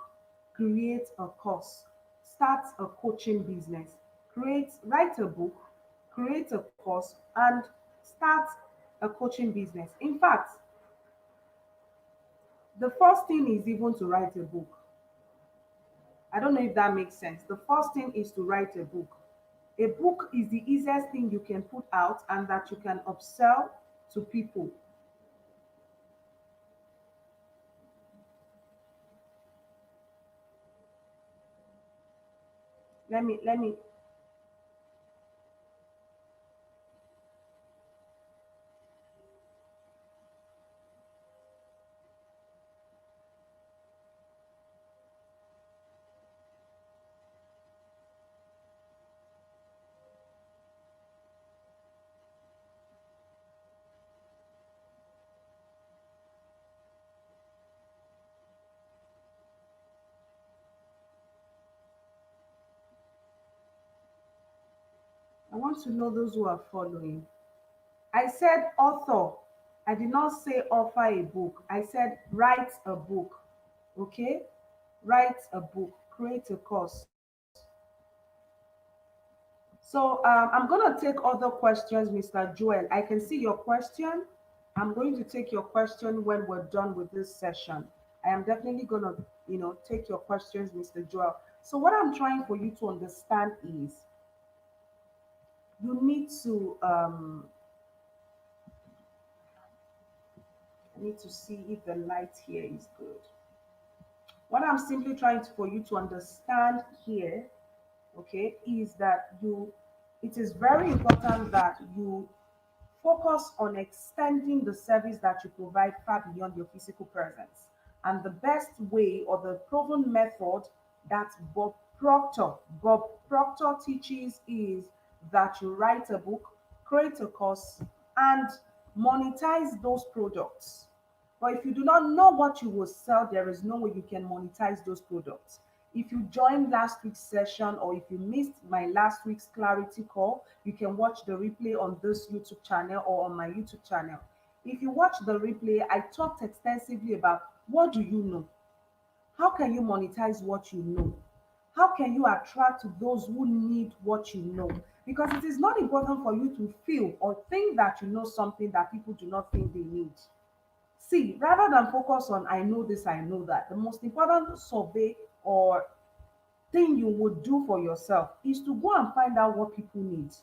create a course, start a coaching business, write a book, create a course, and start a coaching business. In fact, the first thing is even to write a book. I don't know if that makes sense. The first thing is to write a book. A book is the easiest thing you can put out and that you can upsell to people. Let me I want to know those who are following. I said author. I did not say author a book. I said write a book. Okay? Write a book, create a course. So I'm going to take other questions, Mr. Joel. I can see your question. I'm going to take your question when we're done with this session. I am definitely going to, take your questions, Mr. Joel. So what I'm trying for you to understand is you need to I need to see if the light here is good. What I'm simply trying for you to understand here, okay, is that it is very important that you focus on extending the service that you provide far beyond your physical presence. And the best way or the proven method that Bob Proctor teaches is that you write a book, create a course, and monetize those products. But if you do not know what you will sell, there is no way you can monetize those products. If you joined last week's session or if you missed my last week's clarity call, you can watch the replay on this YouTube channel or on my YouTube channel. If you watch the replay, I talked extensively about what do you know? How can you monetize what you know? How can you attract those who need what you know? Because it is not important for you to feel or think that you know something that people do not think they need. See, rather than focus on I know this, I know that, the most important survey or thing you would do for yourself is to go and find out what people need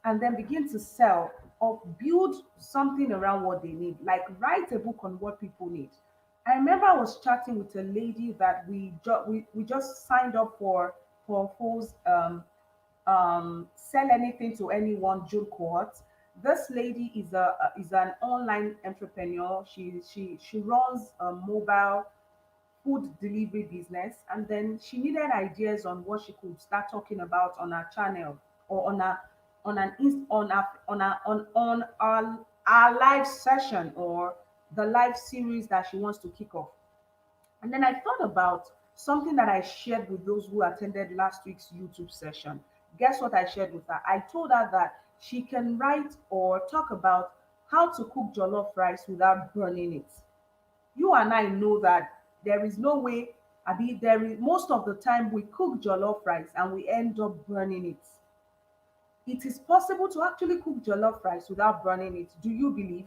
and then begin to sell or build something around what they need. Like write a book on what people need. I remember I was chatting with a lady that we just signed up for Foles sell anything to anyone June cohort. This lady is an online entrepreneur. She runs a mobile food delivery business, and then she needed ideas on what she could start talking about on her channel or on an on our live session or the live series that she wants to kick off. And then I thought about something that I shared with those who attended last week's YouTube session. Guess what I shared with her? I told her that she can write or talk about how to cook jollof rice without burning it. You and I know that there is no way, there is most of the time we cook jollof rice and we end up burning it. It is possible to actually cook jollof rice without burning it. Do you believe?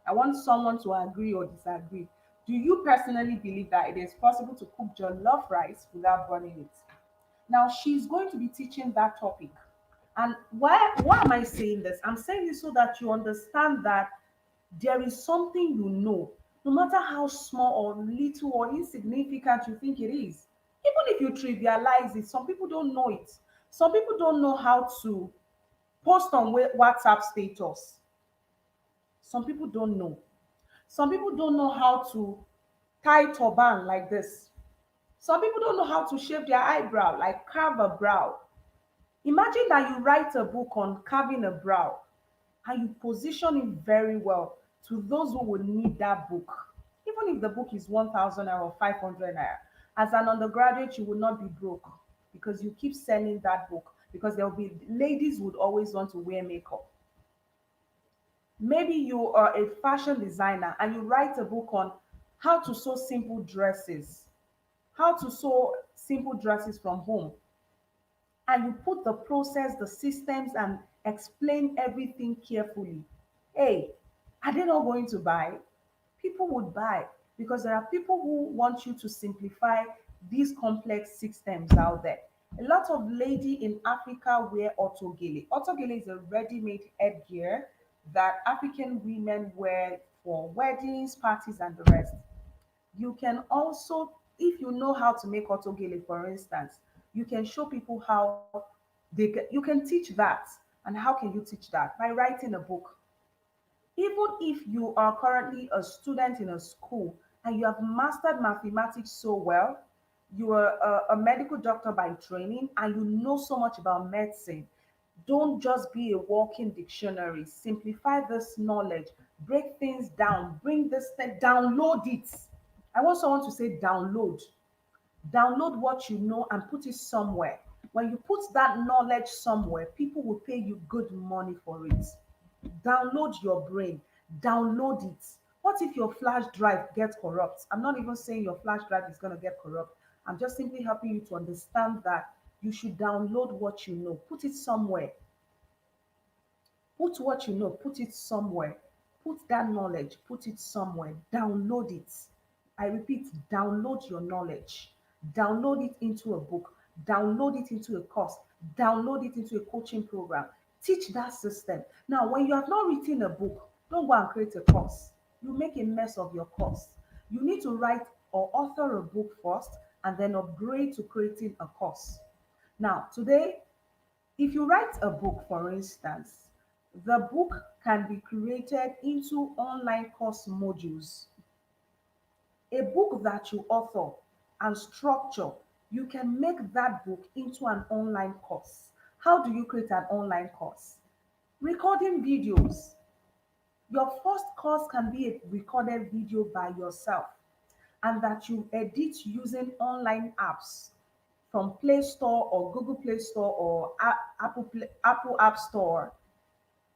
I want someone to agree or disagree. Do you personally believe that it is possible to cook jollof rice without burning it? Now, she's going to be teaching that topic. And why am I saying this? I'm saying this so that you understand that there is something you know, no matter how small or little or insignificant you think it is. Even if you trivialize it, some people don't know it. Some people don't know how to post on WhatsApp status. Some people don't know. Some people don't know how to tie turban like this. Some people don't know how to shape their eyebrow, like carve a brow. Imagine that you write a book on carving a brow and you position it very well to those who will need that book. Even if the book is 1,000 naira or 500 naira, as an undergraduate, you will not be broke because you keep selling that book, because there will be ladies would always want to wear makeup. Maybe you are a fashion designer and you write a book on how to sew simple dresses, how to sew simple dresses from home, and you put the process, the systems, and explain everything carefully. Hey, are they not going to buy? People would buy because there are people who want you to simplify these complex systems out there. A lot of lady in Africa wear otogele. Otogele is a ready-made headgear that African women wear for weddings, parties, and the rest. You can also, if you know how to make otogele, for instance, you can show people how you can teach that. And how can you teach that? By writing a book. Even if you are currently a student in a school and you have mastered mathematics so well, you are a medical doctor by training, and you know so much about medicine, don't just be a walking dictionary. Simplify this knowledge, break things down, bring this thing, download it. I want someone to say download. Download what you know and put it somewhere. When you put that knowledge somewhere, people will pay you good money for it. Download your brain, download it. What if your flash drive gets corrupt? I'm not even saying your flash drive is going to get corrupt. I'm just simply helping you to understand that you should download what you know, put it somewhere. Put what you know, put it somewhere. Put that knowledge, put it somewhere. Download it. I repeat, download your knowledge. Download it into a book. Download it into a course. Download it into a coaching program. Teach that system. Now, when you have not written a book, don't go and create a course. You make a mess of your course. You need to write or author a book first and then upgrade to creating a course. Now, today, if you write a book, for instance, the book can be created into online course modules. A book that you author and structure, you can make that book into an online course. How do you create an online course? Recording videos. Your first course can be a recorded video by yourself and that you edit using online apps from Play Store or Google Play Store or Apple App Store.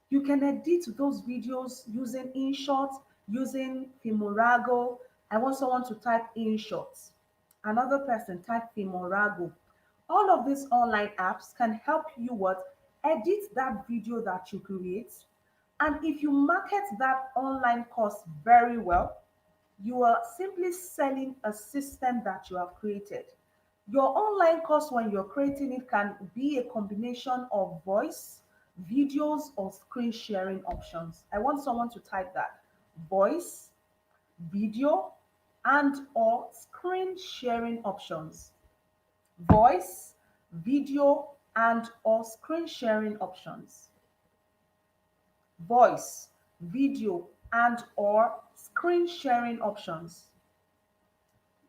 You can edit those videos using InShot, using Fimorago. I want someone to type InShot. Another person type Fimorago. All of these online apps can help you what? Edit that video that you create. And if you market that online course very well, you are simply selling a system that you have created. Your online course, when you're creating it, can be a combination of voice, videos, or screen sharing options. I want someone to type that: voice, video, and or screen sharing options. Voice, video, and or screen sharing options. Voice, video, and or screen sharing options.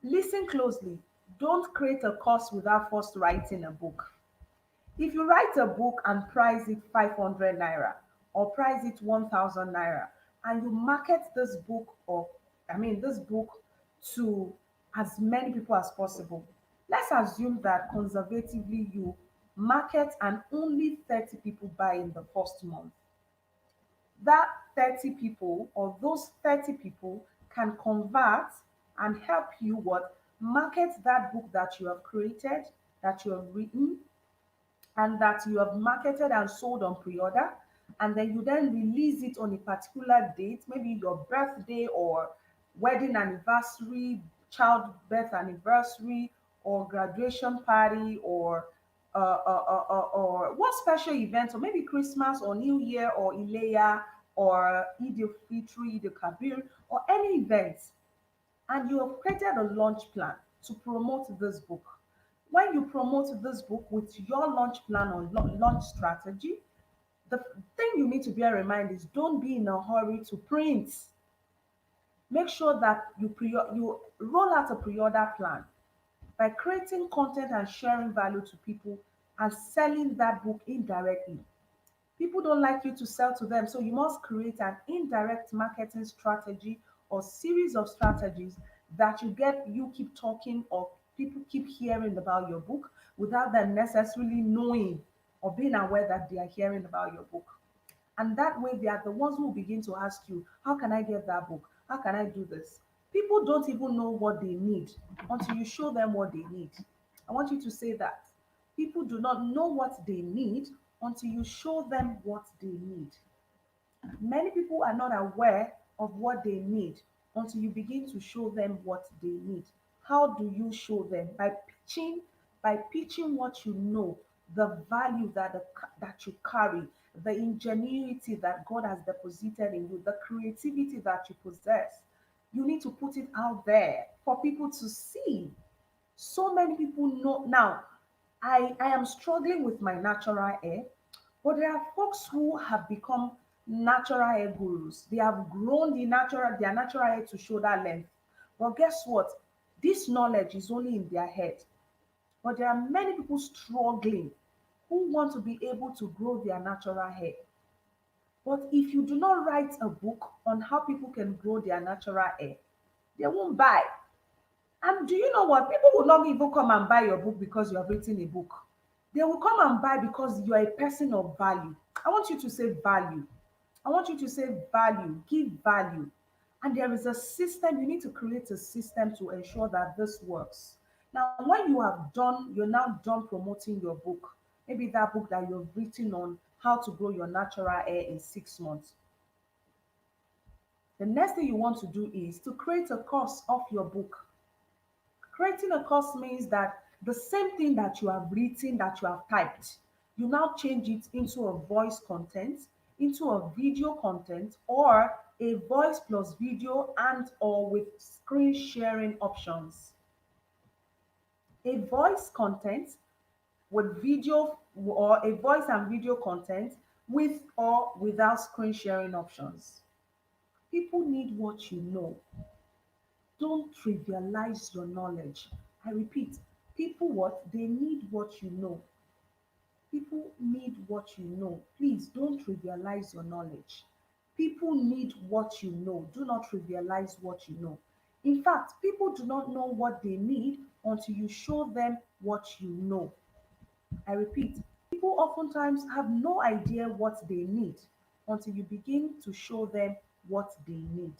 Listen closely. Don't create a course without first writing a book. If you write a book and price it 500 naira or price it 1,000 naira, and you market this book, or this book, to as many people as possible, let's assume that conservatively you market and only 30 people buy in the first month. That 30 people, or those 30 people, can convert and help you what? Market that book that you have created, that you have written, and that you have marketed and sold on pre-order, and then you then release it on a particular date, maybe your birthday or wedding anniversary, childbirth anniversary, or graduation party, or what special event, or maybe Christmas or New Year or Ileya or Eid al-Fitr, Eid al-Kabir, or any event, and you have created a launch plan to promote this book. When you promote this book with your launch plan or launch strategy, the thing you need to bear in mind is don't be in a hurry to print. Make sure that you roll out a pre-order plan by creating content and sharing value to people and selling that book indirectly. People don't like you to sell to them, so you must create an indirect marketing strategy or series of strategies that you keep talking or people keep hearing about your book without them necessarily knowing or being aware that they are hearing about your book. And that way, they are the ones who will begin to ask you, how can I get that book? How can I do this? People don't even know what they need until you show them what they need. I want you to say that. People do not know what they need until you show them what they need. Many people are not aware of what they need until you begin to show them what they need. How do you show them? By pitching what you know, the value that you carry, the ingenuity that God has deposited in you, the creativity that you possess. You need to put it out there for people to see. So many people know now. I am struggling with my natural hair, but there are folks who have become natural hair gurus. They have grown their natural hair to shoulder length. But guess what? This knowledge is only in their head. But there are many people struggling who want to be able to grow their natural hair. But if you do not write a book on how people can grow their natural hair, they won't buy. And do you know what? People will not even come and buy your book because you have written a book. They will come and buy because you are a person of value. I want you to say value. I want you to say value, give value. And there is a system, you need to create a system to ensure that this works. Now, when you're now done promoting your book, maybe that book that you've written on how to grow your natural hair in 6 months. The next thing you want to do is to create a course of your book. Creating a course means that the same thing that you have written, that you have typed, you now change it into a voice content, into a video content, or a voice plus video and or with screen sharing options. A voice content with video or a voice and video content with or without screen sharing options. People need what you know. Don't trivialize your knowledge. I repeat, people what? They need what you know. People need what you know. Please don't trivialize your knowledge. People need what you know. Do not trivialize what you know. In fact, people do not know what they need until you show them what you know. I repeat, people oftentimes have no idea what they need until you begin to show them what they need.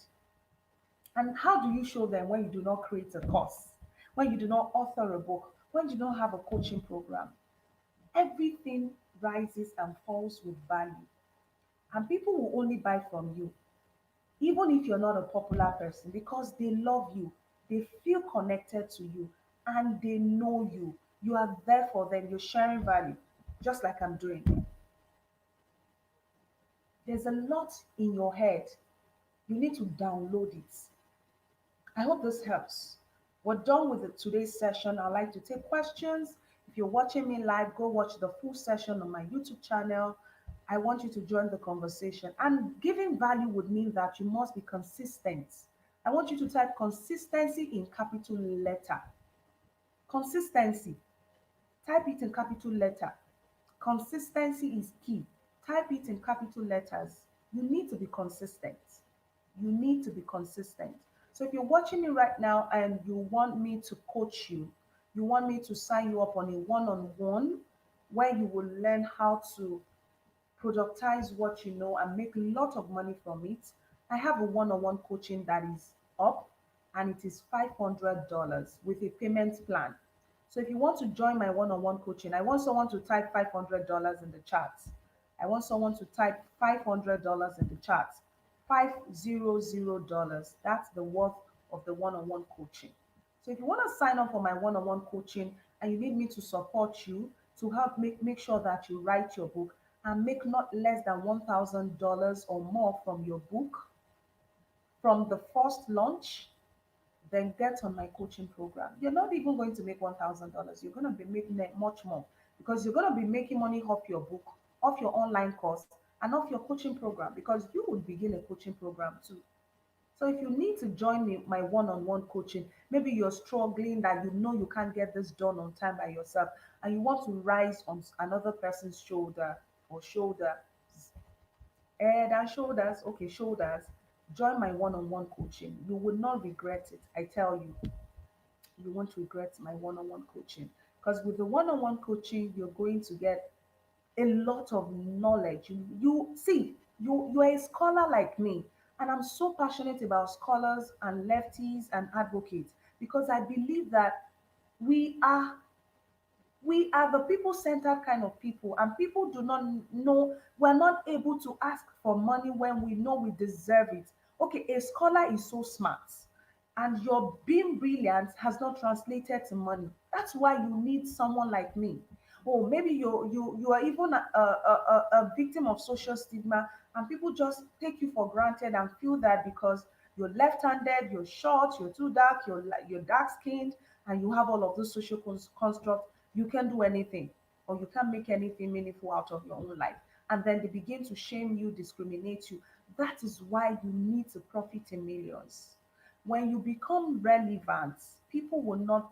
And how do you show them when you do not create a course, when you do not author a book, when you don't have a coaching program? Everything rises and falls with value. And people will only buy from you, even if you're not a popular person, because they love you, they feel connected to you, and they know you. You are there for them, you're sharing value, just like I'm doing. There's a lot in your head. You need to download it. I hope this helps. We're done with today's session. I'd like to take questions. If you're watching me live, go watch the full session on my YouTube channel. I want you to join the conversation. And giving value would mean that you must be consistent. I want you to type consistency in capital letter. Consistency. Type it in capital letter. Consistency is key. Type it in capital letters. You need to be consistent. You need to be consistent. So if you're watching me right now and you want me to coach you, you want me to sign you up on a one-on-one where you will learn how to productize what you know and make a lot of money from it. I have a one-on-one coaching that is up and it is $500 with a payment plan. So if you want to join my one-on-one coaching, I want someone to type $500 in the chat. I want someone to type $500 in the chat. $500. That's the worth of the one-on-one coaching. So if you want to sign up for my one-on-one coaching and you need me to support you to help make sure that you write your book and make not less than $1,000 or more from your book from the first launch, then get on my coaching program. You're not even going to make $1,000. You're going to be making much more because you're going to be making money off your book, off your online course, and off your coaching program because you will begin a coaching program too. So if you need to join me, my one-on-one coaching, maybe you're struggling that you know you can't get this done on time by yourself, and you want to rise on another person's shoulder or shoulder, head and shoulders, okay, shoulders, Join my one-on-one coaching. You will not regret it. I tell you, you won't regret my one-on-one coaching. Because with the one-on-one coaching, you're going to get a lot of knowledge. You see, you're a scholar like me, and I'm so passionate about scholars and lefties and advocates because I believe that we are we are the people-centered kind of people, and people do not know, we're not able to ask for money when we know we deserve it. Okay, a scholar is so smart, and your being brilliant has not translated to money. That's why you need someone like me. Or maybe you are even a victim of social stigma, and people just take you for granted and feel that because you're left-handed, you're short, you're too dark, you're dark-skinned, and you have all of those social constructs, you can't do anything, or you can't make anything meaningful out of your own life. And then they begin to shame you, discriminate you. That is why you need to profit in millions. When you become relevant, people will not,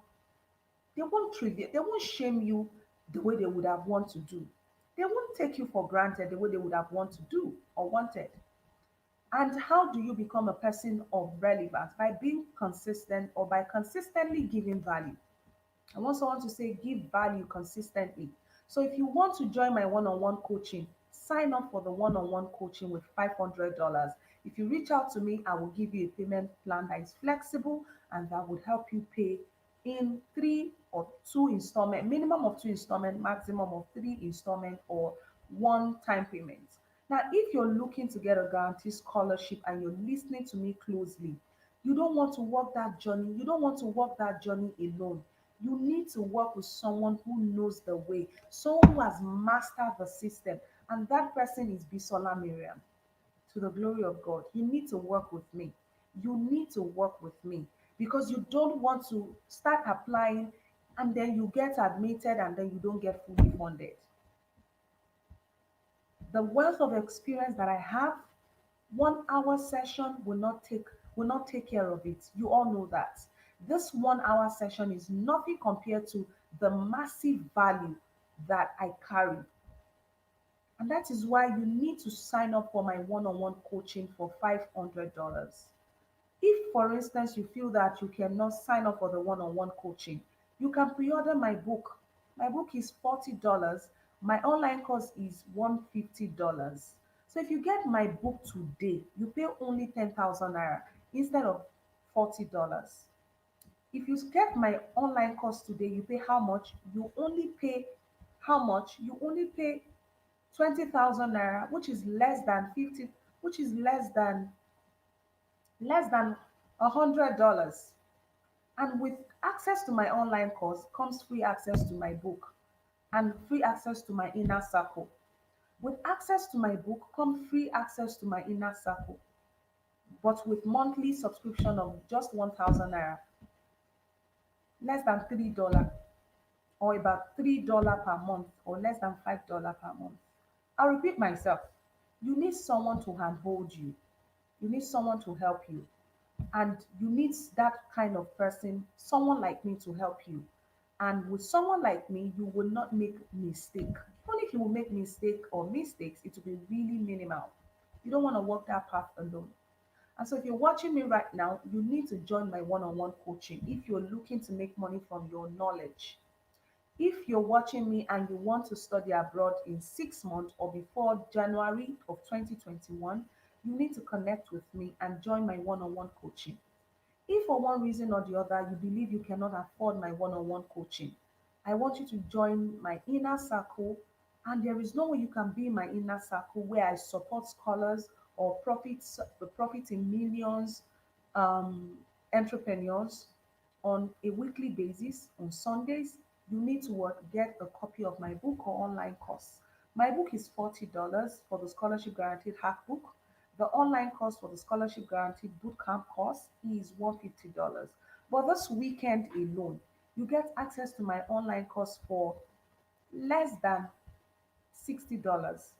they won't treat you, they won't shame you the way they would have want to do. They won't take you for granted the way they would have want to do or wanted. And how do you become a person of relevance? By being consistent, or by consistently giving value. I want someone to say give value consistently. So if you want to join my one-on-one coaching, sign up for the one-on-one coaching with $500. If you reach out to me, I will give you a payment plan that is flexible and that would help you pay in three or two installment, minimum of two installment, maximum of three installment, or one-time payment. Now, if you're looking to get a guaranteed scholarship and you're listening to me closely, you don't want to walk that journey. You don't want to walk that journey alone. You need to work with someone who knows the way, someone who has mastered the system, and that person is Bisola-Mariam. To the glory of God, you need to work with me. You need to work with me because you don't want to start applying and then you get admitted and then you don't get fully funded. The wealth of experience that I have, 1 hour session will not take care of it. You all know that. This 1 hour session is nothing compared to the massive value that I carry. And that is why you need to sign up for my one-on-one coaching for $500. If, for instance, you feel that you cannot sign up for the one-on-one coaching, you can pre-order my book. My book is $40. My online course is $150. So if you get my book today, you pay only 10,000 naira instead of $40. If you get my online course today, you pay how much? You only pay how much? You only pay 20,000 naira, which is less than 50, which is less than $100. And with access to my online course comes free access to my book and free access to my inner circle. With access to my book comes free access to my inner circle, but with monthly subscription of just 1,000 naira, less than $3, or about $3 per month, or less than $5 per month. I'll repeat myself. You need someone to handhold you. You need someone to help you. And you need that kind of person, someone like me, to help you. And with someone like me, you will not make mistake. Even if you will make mistake or mistakes, it will be really minimal. You don't want to walk that path alone. And so if you're watching me right now, you need to join my one-on-one coaching if you're looking to make money from your knowledge. If you're watching me and you want to study abroad in 6 months or before January of 2021, you need to connect with me and join my one-on-one coaching. If for one reason or the other you believe you cannot afford my one-on-one coaching, I want you to join my inner circle. And there is no way you can be in my inner circle where I support scholars or profit in millions, um, entrepreneurs on a weekly basis on Sundays. You need to get a copy of my book or online course. My book is $40 for the scholarship guaranteed hack book. The online course for the scholarship guaranteed bootcamp course is $150. But this weekend alone, you get access to my online course for less than $60.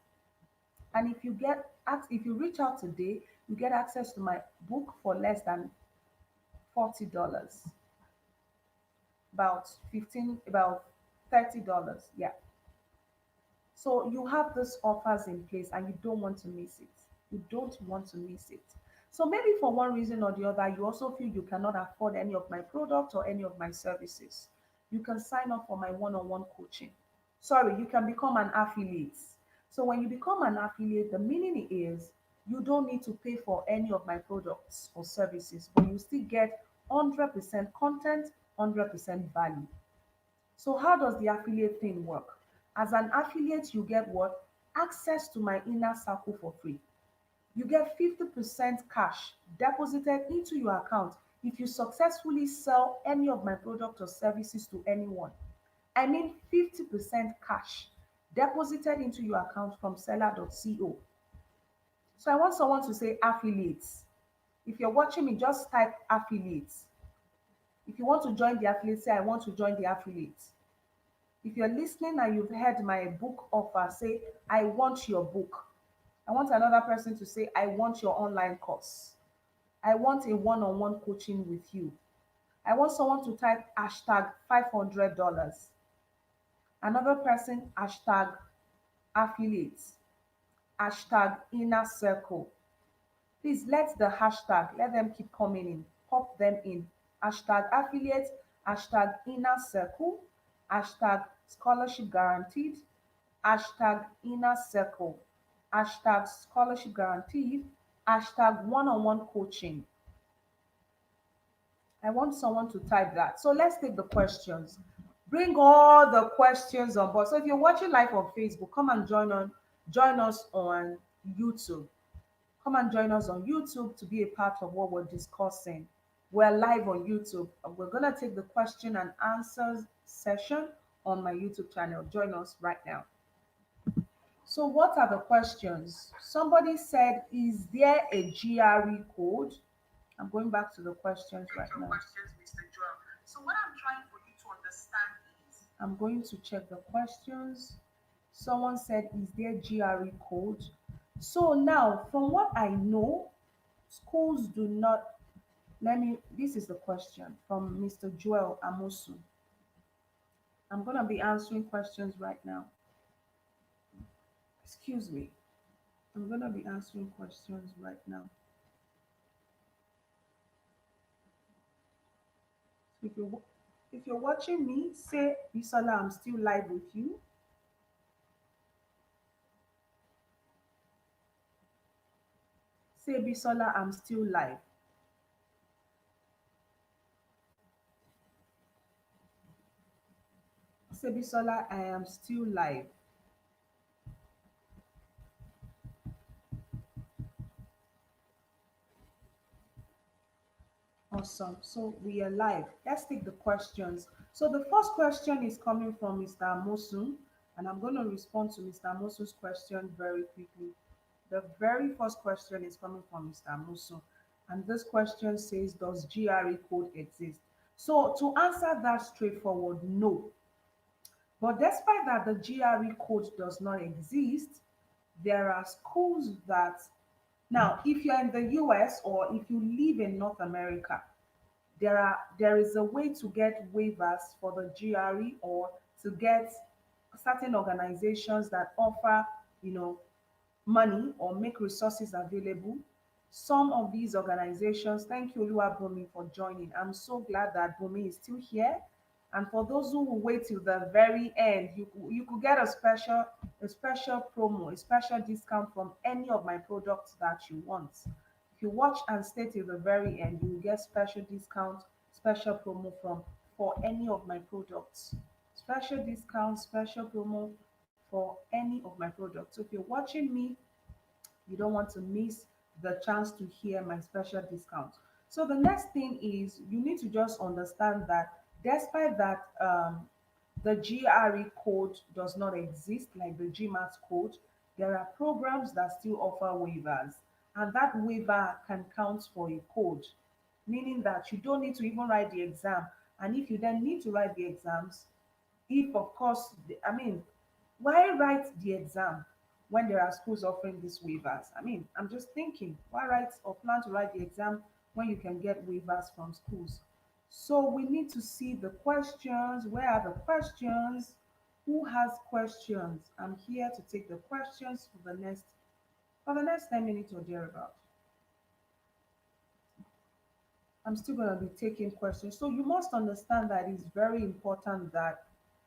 And if you reach out today, you get access to my book for less than $40. About $30. Yeah. So you have these offers in place and you don't want to miss it. You don't want to miss it. So maybe for one reason or the other, you also feel you cannot afford any of my product or any of my services. You can sign up for my one-on-one coaching. Sorry, you can become an affiliate. So when you become an affiliate, the meaning is you don't need to pay for any of my products or services, but you still get 100% content, 100% value. So how does the affiliate thing work? As an affiliate, you get what? Access to my inner circle for free. You get 50% cash deposited into your account if you successfully sell any of my product or services to anyone. I mean 50% cash deposited into your account from seller.co. So I want someone to say affiliates. If you're watching me, just type affiliates. If you want to join the affiliate, say I want to join the affiliate. If you're listening and you've heard my book offer, say I want your book. I want another person to say I want your online course. I want a one-on-one coaching with you. I want someone to type hashtag $500. Another person, hashtag affiliates, hashtag inner circle. Please let the hashtag, let them keep coming in. Pop them in. Hashtag affiliate, hashtag inner circle, hashtag scholarship guaranteed, hashtag inner circle, hashtag scholarship guaranteed, hashtag one-on-one coaching. I want someone to type that. So let's take the questions. Bring all the questions on board. So if you're watching live on Facebook, come and join us on YouTube. Come and join us on YouTube to be a part of what we're discussing. We're live on YouTube. We're gonna take the question and answers session on my YouTube channel. Join us right now. So what are the questions? Somebody said, is there a GRE code? I'm going back to the questions right now. Mr. Joel. So what I'm trying for you to understand is I'm going to check the questions. Someone said, is there GRE code? So now, from what I know, schools do not. This is the question from Mr. Joel Amosu. I'm going to be answering questions right now. Excuse me. I'm going to be answering questions right now. If you're if you're watching me, say Bisola, I'm still live with you. Say Bisola, I'm still live. Say Bisola, I am still live. Awesome. So we are live. Let's take the questions. So the first question is coming from Mr. Amosun, and I'm going to respond to Mr. Amosun's question very quickly. The very first question is coming from Mr. Amosun, and this question says, does GRE code exist? So to answer that straightforward, no. But despite that the GRE code does not exist, there are schools that now, if you're in the US or if you live in North America, there is a way to get waivers for the GRE or to get certain organizations that offer, you know, money or make resources available. Some of these organizations, thank you, Oluwabumi, for joining. I'm so glad that Bumi is still here. And for those who will wait till the very end, you could get a special promo, a special discount from any of my products that you want. If you watch and stay till the very end, you will get special discount, special promo from for any of my products. Special discount, special promo for any of my products. So if you're watching me, you don't want to miss the chance to hear my special discount. So the next thing is you need to just understand that despite that the GRE code does not exist like the GMAT code, there are programs that still offer waivers, and that waiver can count for a code, meaning that you don't need to even write the exam. And if you then need to write the exams, if of course I mean, why write the exam when there are schools offering these waivers? I mean, I'm just thinking, why write or plan to write the exam when you can get waivers from schools? So we need to see the questions. Where are the questions? Who has questions? I'm here to take the questions for the next 10 minutes or thereabout. I'm still going to be taking questions. So you must understand that it's very important that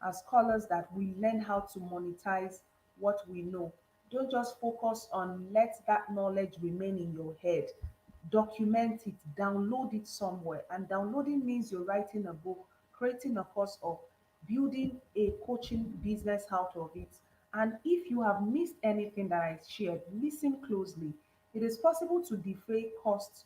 as scholars that we learn how to monetize what we know. Don't just focus on let that knowledge remain in your head. Document it, download it somewhere. And downloading means you're writing a book, creating a course, or building a coaching business out of it. And if you have missed anything that I shared, listen closely. It is possible to defray costs.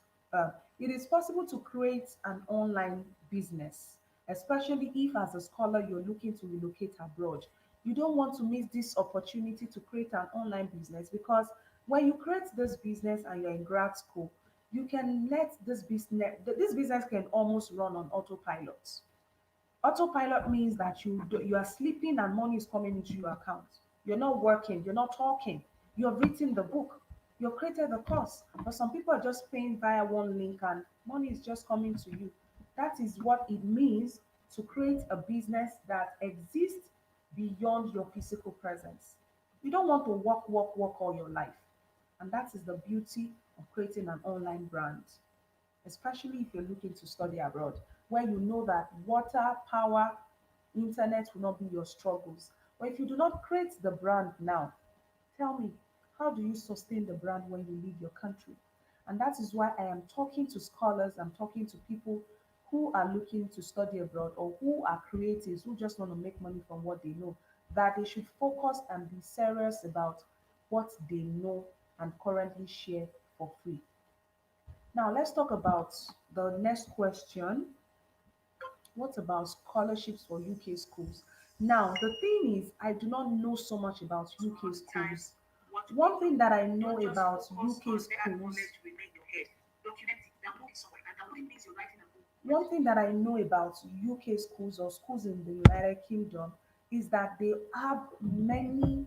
It is possible to create an online business, especially if, as a scholar, you're looking to relocate abroad. You don't want to miss this opportunity to create an online business because when you create this business and you're in grad school, you can let this business can almost run on autopilot. Autopilot means that you are sleeping and money is coming into your account. You're not working, you're not talking. You have written the book, you've created the course. But some people are just paying via one link and money is just coming to you. That is what it means to create a business that exists beyond your physical presence. You don't want to work all your life. And that is the beauty of creating an online brand, especially if you're looking to study abroad, where you know that water, power, internet will not be your struggles. But if you do not create the brand now, tell me, how do you sustain the brand when you leave your country? And that is why I am talking to scholars, I'm talking to people who are looking to study abroad or who are creatives who just want to make money from what they know, that they should focus and be serious about what they know and currently share for free. Now, let's talk about the next question. What about scholarships for UK schools? Now, the thing is, I do not know so much about UK schools. One thing that I know about UK schools, one thing that I know about UK schools or schools in the United Kingdom is that they have many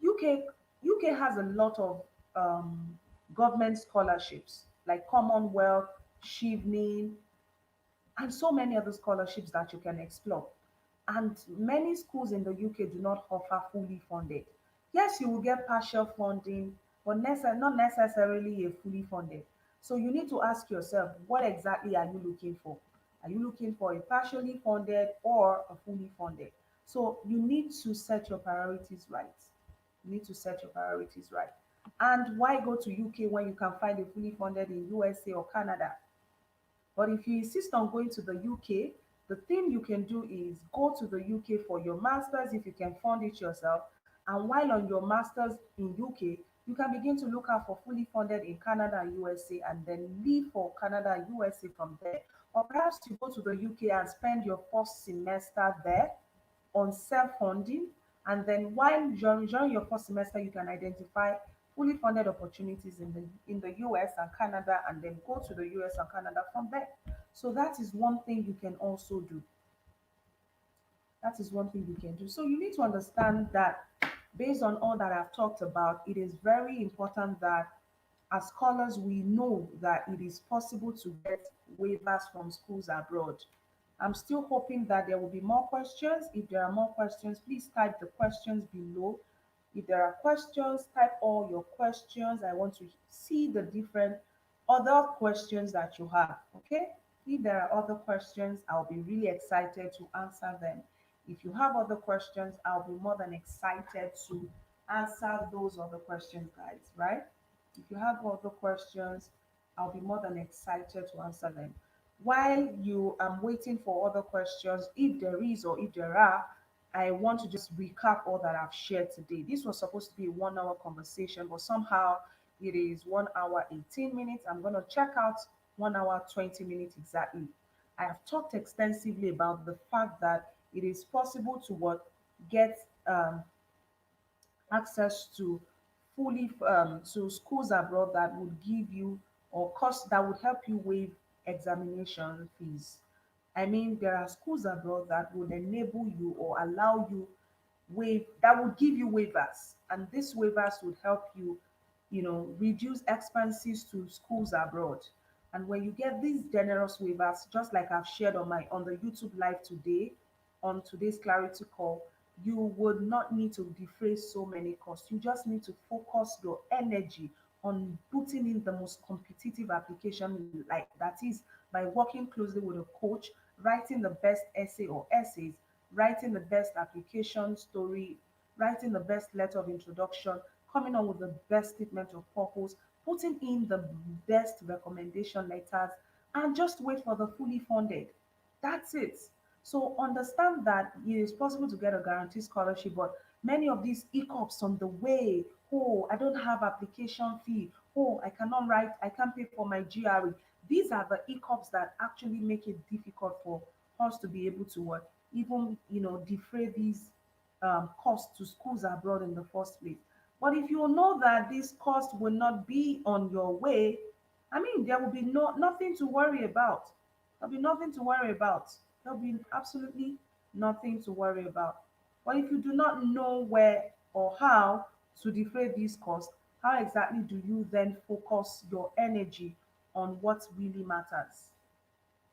UK has a lot of government scholarships like Commonwealth, Chevening, and so many other scholarships that you can explore. And many schools in the UK do not offer fully funded. Yes, you will get partial funding, but not necessarily a fully funded. So you need to ask yourself, what exactly are you looking for? Are you looking for a partially funded or a fully funded? So you need to set your priorities right. You need to set your priorities right. And why go to UK when you can find a fully funded in USA or Canada? But if you insist on going to the UK, the thing you can do is go to the UK for your master's if you can fund it yourself. And while on your master's in UK, you can begin to look out for fully funded in Canada and USA and then leave for Canada and USA from there. Or perhaps you go to the UK and spend your first semester there on self-funding, and then while during your first semester you can identify fully funded opportunities in the US and Canada and then go to the US and Canada from there. So that is one thing you can also do. That is one thing you can do. So you need to understand that based on all that I've talked about, it is very important that as scholars, we know that it is possible to get waivers from schools abroad. I'm still hoping that there will be more questions. If there are more questions, please type the questions below. If there are questions, type all your questions. I want to see the different other questions that you have. Okay? If there are other questions, I'll be really excited to answer them. If you have other questions, I'll be more than excited to answer those other questions, guys, right? If you have other questions, I'll be more than excited to answer them. While you are waiting for other questions, if there is or if there are, I want to just recap all that I've shared today. This was supposed to be a 1 hour conversation, but somehow it is 1 hour 18 minutes. I'm going to check out 1 hour 20 minutes exactly. I have talked extensively about the fact that it is possible to what get access to fully to schools abroad that would give you or cost that would help you waive examination fees. I mean, there are schools abroad that would enable you or allow you waive that would give you waivers, and these waivers would help you, reduce expenses to schools abroad. And when you get these generous waivers, just like I've shared on the YouTube live today, on today's clarity call, you would not need to defray so many costs. You just need to focus your energy on putting in the most competitive application, like that is by working closely with a coach, writing the best essay or essays, writing the best application story, writing the best letter of introduction, coming up with the best statement of purpose, putting in the best recommendation letters, and just wait for the fully funded. That's it. So understand that it is possible to get a guaranteed scholarship, but many of these hiccups on the way, oh, I don't have application fee, oh, I cannot write, I can't pay for my GRE. These are the hiccups that actually make it difficult for us to be able to what, even defray these costs to schools abroad in the first place. But if you know that this cost will not be on your way, I mean, there will be nothing to worry about. There'll be nothing to worry about. There'll be absolutely nothing to worry about. But if you do not know where or how to defray these costs, how exactly do you then focus your energy on what really matters,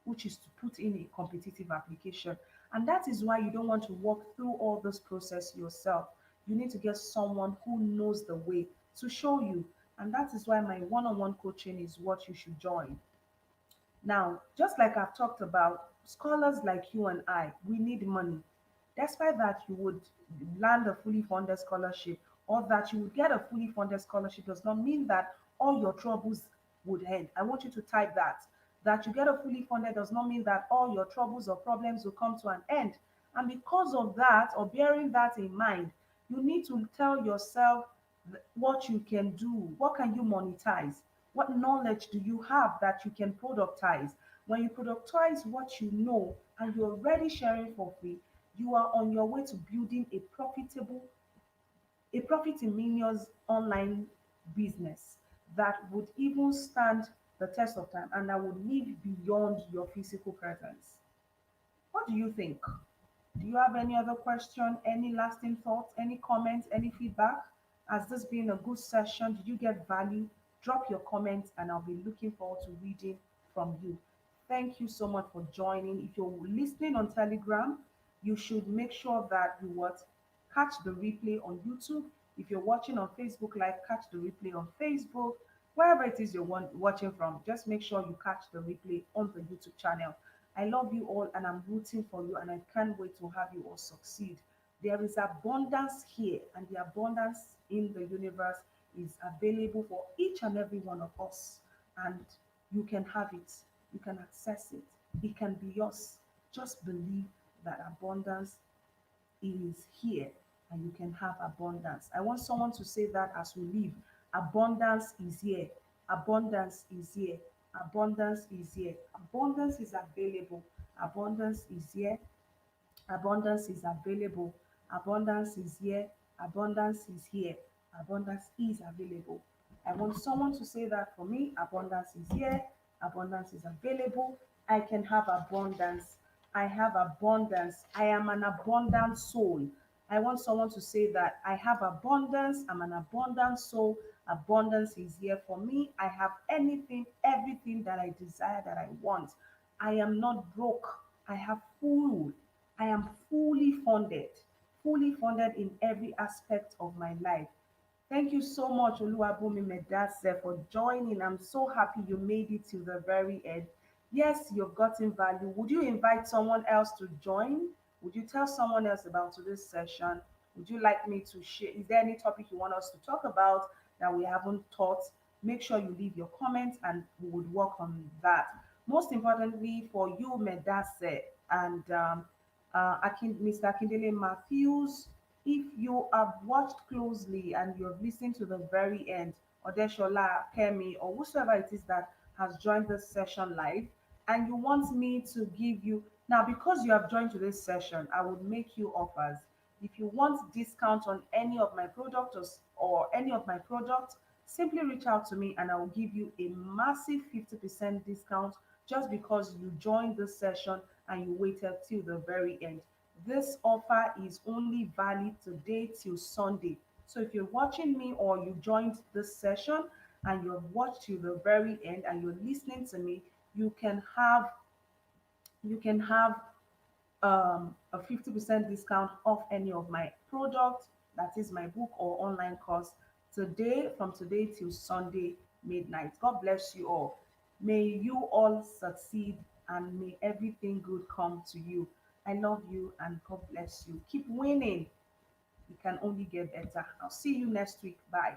which is to put in a competitive application? And that is why you don't want to walk through all this process yourself. You need to get someone who knows the way to show you. And that is why my one on one coaching is what you should join. Now, just like I've talked about, scholars like you and I, we need money. Despite that, you would land a fully funded scholarship or that you would get a fully funded scholarship does not mean that all your troubles would end. I want you to type that. That you get a fully funded does not mean that all your troubles or problems will come to an end. And because of that, or bearing that in mind, you need to tell yourself what you can do. What can you monetize? What knowledge do you have that you can productize? When you productize what you know and you're already sharing for free, you are on your way to building a profit in millions online business that would even stand the test of time and that would live beyond your physical presence. What do you think? Do you have any other question, any lasting thoughts, any comments, any feedback? Has this been a good session? Did you get value? Drop your comments and I'll be looking forward to reading from you. Thank you so much for joining. If you're listening on Telegram, you should make sure that you what, catch the replay on YouTube. If you're watching on Facebook Live, catch the replay on Facebook. Wherever it is you're watching from, just make sure you catch the replay on the YouTube channel. I love you all and I'm rooting for you and I can't wait to have you all succeed. There is abundance here and the abundance in the universe is available for each and every one of us. And you can have it, you can access it, it can be yours. Just believe that abundance is here and you can have abundance. I want someone to say that as we live. Abundance is here. Abundance is here. Abundance is here. Abundance is available. Abundance is here. Abundance is available. Abundance is here. Abundance is here. Abundance is available. I want someone to say that for me. Abundance is here. Abundance is available. I can have abundance. I have abundance. I am an abundant soul. I want someone to say that I have abundance. I'm an abundant soul. Abundance is here for me. I have anything, everything that I desire, that I want. I am not broke. I have full. I am fully funded in every aspect of my life. Thank you so much, Oluwabumi Medase, for joining. I'm so happy you made it to the very end. Yes, you've gotten value. Would you invite someone else to join? Would you tell someone else about today's session? Would you like me to share? Is there any topic you want us to talk about that we haven't taught? Make sure you leave your comments and we would work on that. Most importantly, for you, Medase, and Mr. Akindele Matthews, if you have watched closely and you have listened to the very end, Odeshola, Kemi, or whosoever it is that has joined this session live, and you want me to give you now, because you have joined today's session, I will make you offers. If you want discount on any of my products or any of my products, simply reach out to me and I will give you a massive 50% discount just because you joined this session and you waited till the very end. This offer is only valid today till Sunday. So if you're watching me or you joined this session and you've watched till the very end and you're listening to me, you can have a 50% discount off any of my products, that is my book or online course, from today till Sunday midnight. God bless you all. May you all succeed and may everything good come to you. I love you and God bless you. Keep winning. You can only get better. I'll see you next week. Bye.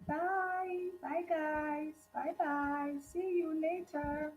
Bye. Bye, guys. Bye bye. See you later.